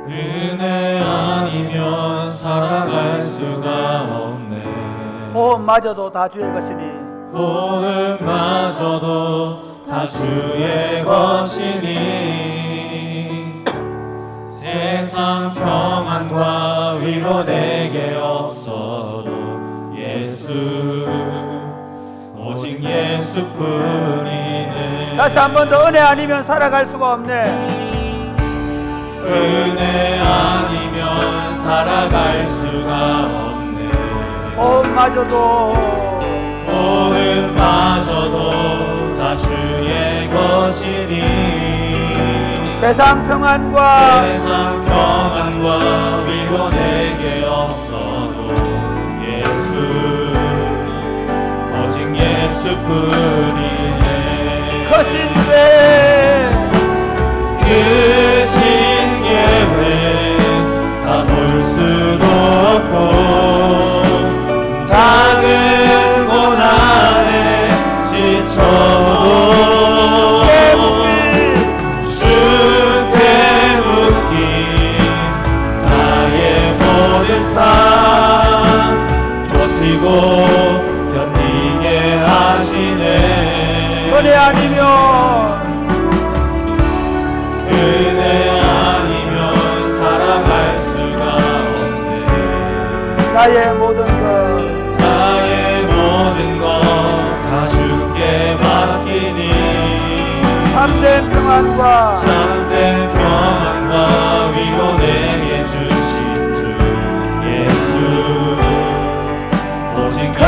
은혜 아니면 살아갈 수가 없네. 호흡마저도 다 주의 것이니 호흡마저도 다 주의 것이니 세상 평안과 위로 내게 없어도 예수 오직 예수뿐이네. 다시 한 번 더 은혜 아니면 살아갈 수가 없네. 은혜 아니면 살아갈 수가 없네. 호흡마저도 호흡마저도 다 주의 것이니 세상 평안과 세상 평안과 위로 내게 없어도 예수 오직 예수뿐이네. 크신 죄 크신 계획 다 볼 수도 없고 작은 고난에 지쳐도 주께 묻기 나의 모든 삶 버티고 견디게 하시네. 은혜 아니면 은혜 아니면 살아갈 수가 없네. 나의 모든 것 나의 모든 것 다 주께 맡기니 참된 평안과 참된 평안과 위로 내게 주신 주 예수 오직 크신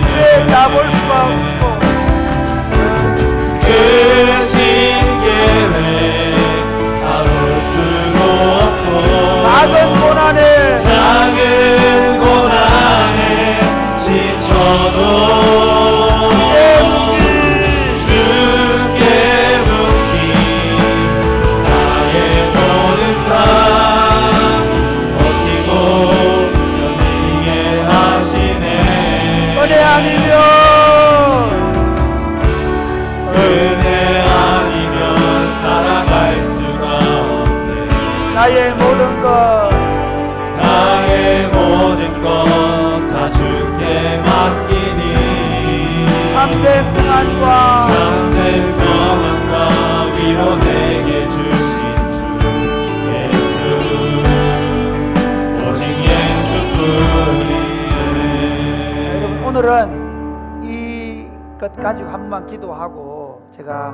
죄 다 볼 수가 없고 크신 계획 다 볼 수도 없고 작은 고난에 작은 고난에 지쳐도 주께 묻기 나의 모든 삶 버티고 견디게 하시네. 은혜 아니면 은혜 아니면 살아갈 수가 없네. 나의 모든 것 나의 모든 것 다 주께 맡기니 참된 평안과 참된 평안과 위로 내게 주신 주 예수 오직 예수뿐이네. 오늘은 이 것 가지고 한 번만 기도하고 제가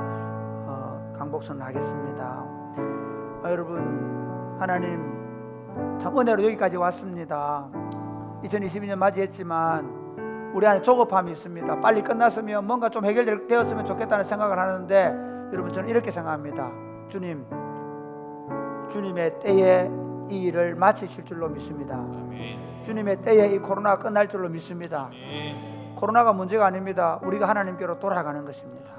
강복선을 하겠습니다. 여러분 하나님 참 은혜로 여기까지 왔습니다. 2022년 맞이했지만 우리 안에 조급함이 있습니다. 빨리 끝났으면 뭔가 좀 해결되었으면 좋겠다는 생각을 하는데 여러분 저는 이렇게 생각합니다. 주님의 때에 이 일을 마치실 줄로 믿습니다. 아멘. 주님의 때에 이 코로나가 끝날 줄로 믿습니다. 아멘. 코로나가 문제가 아닙니다. 우리가 하나님께로 돌아가는 것입니다.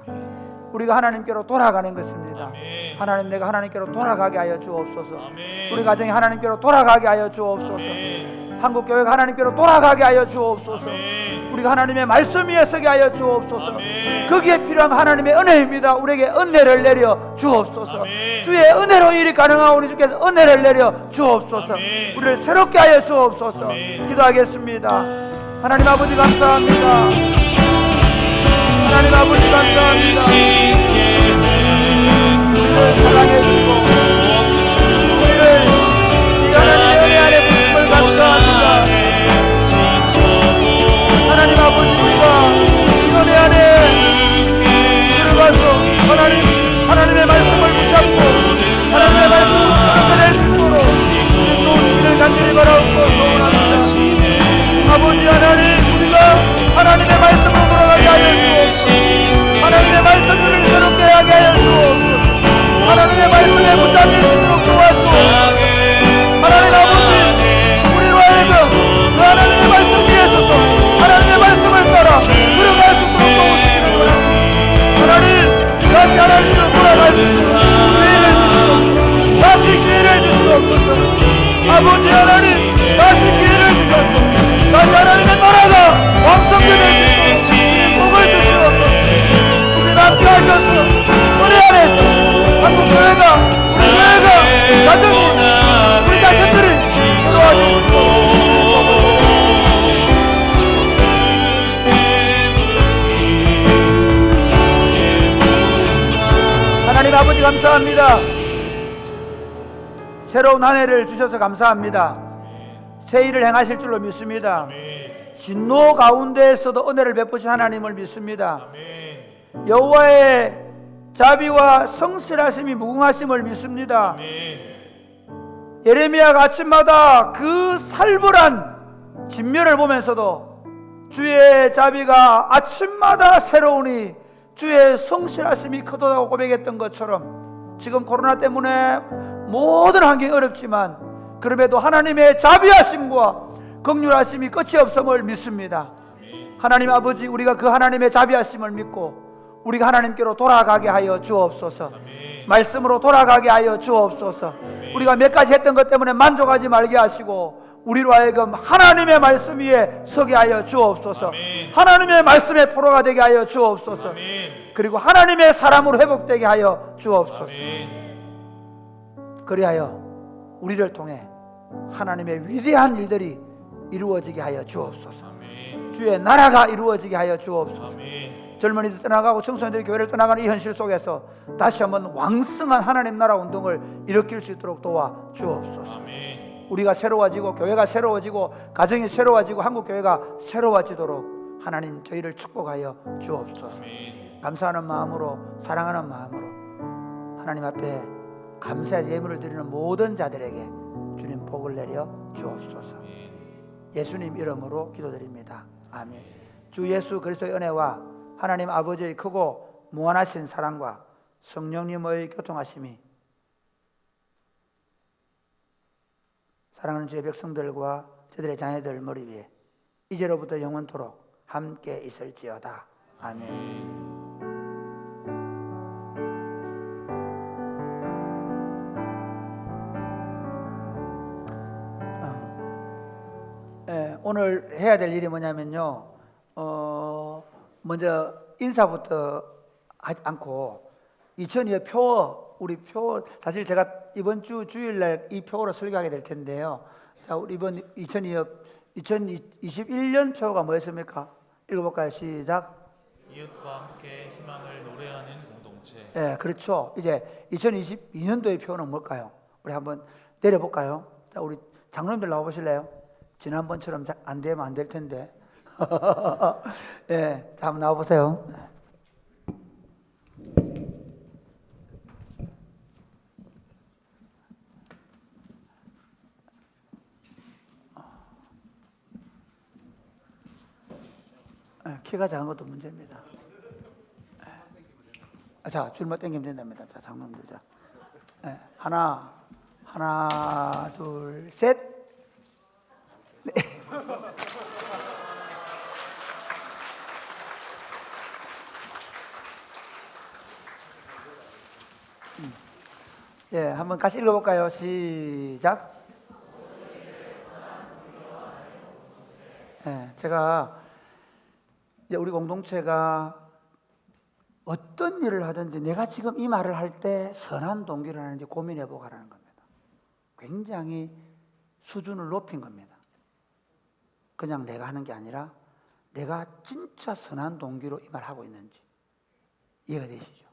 우리가 하나님께로 돌아가는 것입니다. 아멘. 하나님, 내가 하나님께로 돌아가게 하여 주옵소서. 아멘. 우리 가정이 하나님께로 돌아가게 하여 주옵소서. 아멘. 한국교회가 하나님께로 돌아가게 하여 주옵소서. 아멘. 우리가 하나님의 말씀 위에 서게 하여 주옵소서. 아멘. 거기에 필요한 하나님의 은혜입니다. 우리에게 은혜를 내려 주옵소서. 아멘. 주의 은혜로 일이 가능하오니 주께서 은혜를 내려 주옵소서. 아멘. 우리를 새롭게 하여 주옵소서. 아멘. 기도하겠습니다. 하나님 아버지 감사합니다. 하나님 아버지 감사합니다. 우리를 사랑해 주시고 우리를 이 하나님의 은혜 안에 부심을 감사합니다. 하나님 아버지, 우리가 이 은혜 안에 들어가서 하나님의 말씀을 붙잡고 하나님의 말씀을 붙잡아낼 수 있도록 인도하시기를 간절히 바라옵고 소원합니다. 아버지 하나님, 우리가 하나님의 말씀으로 돌아가게 하여 주옵소서. 하나님의 말씀을 새롭게 하게 하여 주옵소서. 하나님의 말씀에 붙잡힐 수 있도록 도와주옵소서. 하나님 아버지, 우리로 하여금 그 하나님의 말씀 위에 서서 하나님의 말씀을 따라 들어갈 수 있도록 도우시기를 바랍니다. 하나님, 다시 하나님으로 돌아갈 수 있도록 기회를 주시옵소서. 다시 기회를 주시옵소서. 아버지 하나님, 다시 기회를 주시옵소서. 다시 하나님의 나라가 왕성되는 복을 주시옵소서. 우리 함께 하셔서 우리 안에서 한국교회가, 우리 교회가, 가정이, 우리 자신들이 새로워지고 하나님 아버지 감사합니다. 새로운 한 해를 주셔서 감사합니다. 새 일을 행하실 줄로 믿습니다. 진노 가운데에서도 은혜를 베푸신 하나님을 믿습니다. 여호와의 자비와 성실하심이 무궁하심을 믿습니다. 예레미야가 아침마다 그 살벌한 진면을 보면서도 주의 자비가 아침마다 새로우니 주의 성실하심이 크도다고 고백했던 것처럼 지금 코로나 때문에 모든 환경이 어렵지만 그럼에도 하나님의 자비하심과 긍휼하심이 끝이 없음을 믿습니다. 하나님 아버지, 우리가 그 하나님의 자비하심을 믿고 우리가 하나님께로 돌아가게 하여 주옵소서. 말씀으로 돌아가게 하여 주옵소서. 우리가 몇 가지 했던 것 때문에 만족하지 말게 하시고 우리로 하여금 하나님의 말씀 위에 서게 하여 주옵소서. 하나님의 말씀의 포로가 되게 하여 주옵소서. 그리고 하나님의 사람으로 회복되게 하여 주옵소서. 그리하여 우리를 통해 하나님의 위대한 일들이 이루어지게 하여 주옵소서. 주의 나라가 이루어지게 하여 주옵소서. 젊은이들 떠나가고 청소년들이 교회를 떠나가는 이 현실 속에서 다시 한번 왕성한 하나님 나라 운동을 일으킬 수 있도록 도와 주옵소서. 우리가 새로워지고 교회가 새로워지고 가정이 새로워지고 한국교회가 새로워지도록 하나님 저희를 축복하여 주옵소서. 감사하는 마음으로, 사랑하는 마음으로 하나님 앞에 감사의 예물을 드리는 모든 자들에게 주님 복을 내려 주옵소서. 예수님 이름으로 기도드립니다. 아멘. 주 예수 그리스도의 은혜와 하나님 아버지의 크고 무한하신 사랑과 성령님의 교통하심이 사랑하는 주의 백성들과 저들의 자녀들 머리 위에 이제로부터 영원토록 함께 있을지어다. 아멘. 오늘 해야 될 일이 뭐냐면요, 먼저 인사부터 하지 않고 2002년 표어, 우리 표, 사실 제가 이번 주 주일날 이 표어로 설교하게 될 텐데요. 자, 우리 이번 2021년 표어가 뭐였습니까? 읽어볼까요? 시작. 이웃과 함께 희망을 노래하는 공동체. 네, 그렇죠. 이제 2022년도의 표어는 뭘까요? 우리 한번 내려볼까요? 자, 우리 장로님들 나와보실래요? 지난번처럼 안 되면 안 될 텐데. 예, 자, 한번 나와보세요. 키가 작은 것도 문제입니다. 자, 줄만 당기면 된답니다. 자, 장로님들. 자. 하나, 둘, 셋. 네. 예, 한번 같이 읽어볼까요? 시작. 예, 제가 이제 우리 공동체가 어떤 일을 하든지 내가 지금 이 말을 할 때 선한 동기를 하는지 고민해 보고 하라는 겁니다. 굉장히 수준을 높인 겁니다. 그냥 내가 하는 게 아니라 내가 진짜 선한 동기로 이 말 하고 있는지 이해가 되시죠?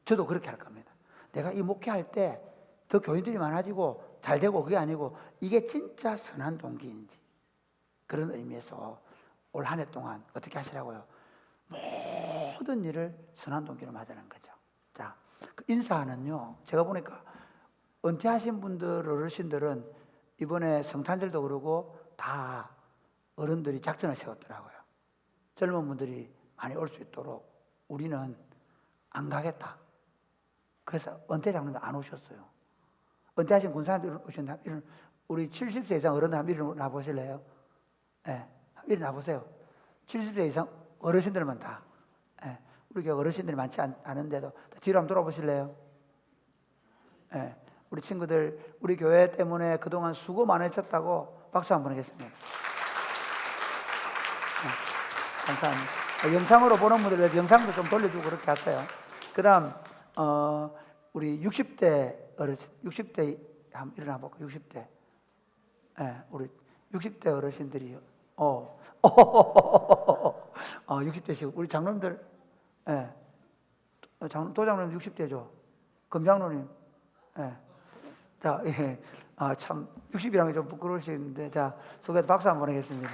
저도 그렇게 할 겁니다. 내가 이 목회할 때 더 교인들이 많아지고 잘 되고 그게 아니고 이게 진짜 선한 동기인지 그런 의미에서 올 한 해 동안 어떻게 하시라고요? 모든 일을 선한 동기로 맞으는 거죠. 자, 그 인사는요, 제가 보니까 은퇴하신 분들, 어르신들은 이번에 성탄절도 그러고 다 어른들이 작전을 세웠더라고요. 젊은 분들이 많이 올 수 있도록 우리는 안 가겠다. 그래서 은퇴 장로님도 안 오셨어요. 은퇴하신 군사님들 오신다. 우리 70세 이상 어른들 한번 일어나 보실래요? 예, 일어나 보세요. 70세 이상 어르신들만 다. 예, 우리 교회 어르신들이 많지 않은데도 뒤로 한번 돌아보실래요? 예, 우리 친구들 우리 교회 때문에 그동안 수고 많으셨다고 박수 한번 하겠습니다. 예, 감사합니다. 영상으로 보는 분들 위해서 영상도 좀 돌려주고 그렇게 하세요. 그 다음 우리 60대 어르신 60대 한번 일어나 볼까? 60대. 예, 우리 60대 어르신들이 60대시고 우리 장로님들 예. 도장로님 60대죠. 금장로님. 예. 자, 예. 참 60이라는 게 좀 부끄러우시는데 자, 소개해서 박수 한번 하겠습니다.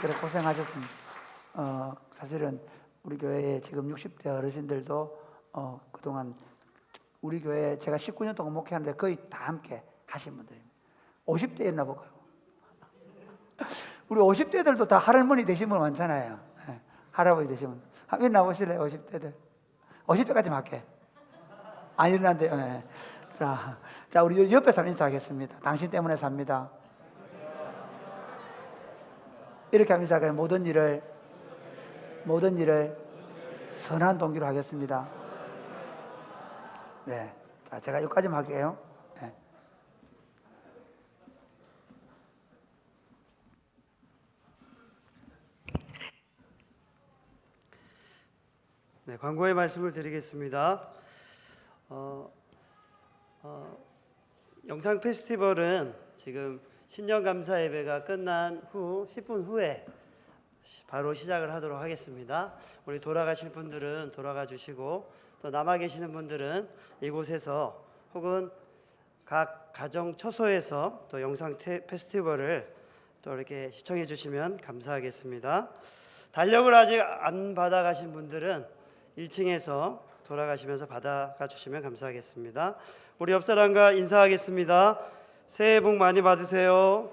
그래 고생하셨습니다. 사실은 우리 교회에 지금 60대 어르신들도 그동안 우리 교회에 제가 19년 동안 목회하는데 거의 다 함께 하신 분들입니다. 50대였나 볼까요? 우리 50대들도 다 할머니 되신 분 많잖아요. 네. 할아버지 되신 분. 한번 나오실래요? 50대들. 50대까지 할게. 안 일어난대요. 네. 자, 우리 옆에 사람 인사하겠습니다. 당신 때문에 삽니다. 이렇게 하면서 모든 일을 선한 동기로 하겠습니다. 네. 자, 제가 여기까지만 할게요. 네. 네, 광고의 말씀을 드리겠습니다. 영상 페스티벌은 지금 신년 감사 예배가 끝난 후 10분 후에 바로 시작을 하도록 하겠습니다. 우리 돌아가실 분들은 돌아가 주시고 또 남아 계시는 분들은 이곳에서 혹은 각 가정 처소에서 또 영상 페스티벌을 또 이렇게 시청해 주시면 감사하겠습니다. 달력을 아직 안 받아가신 분들은 1층에서 돌아가시면서 받아가 주시면 감사하겠습니다. 우리 옆 사람과 인사하겠습니다. 새해 복 많이 받으세요.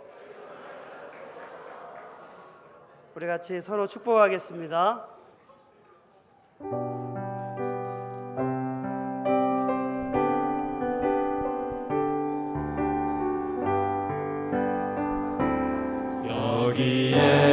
우리 같이 서로 축복하겠습니다. 여기에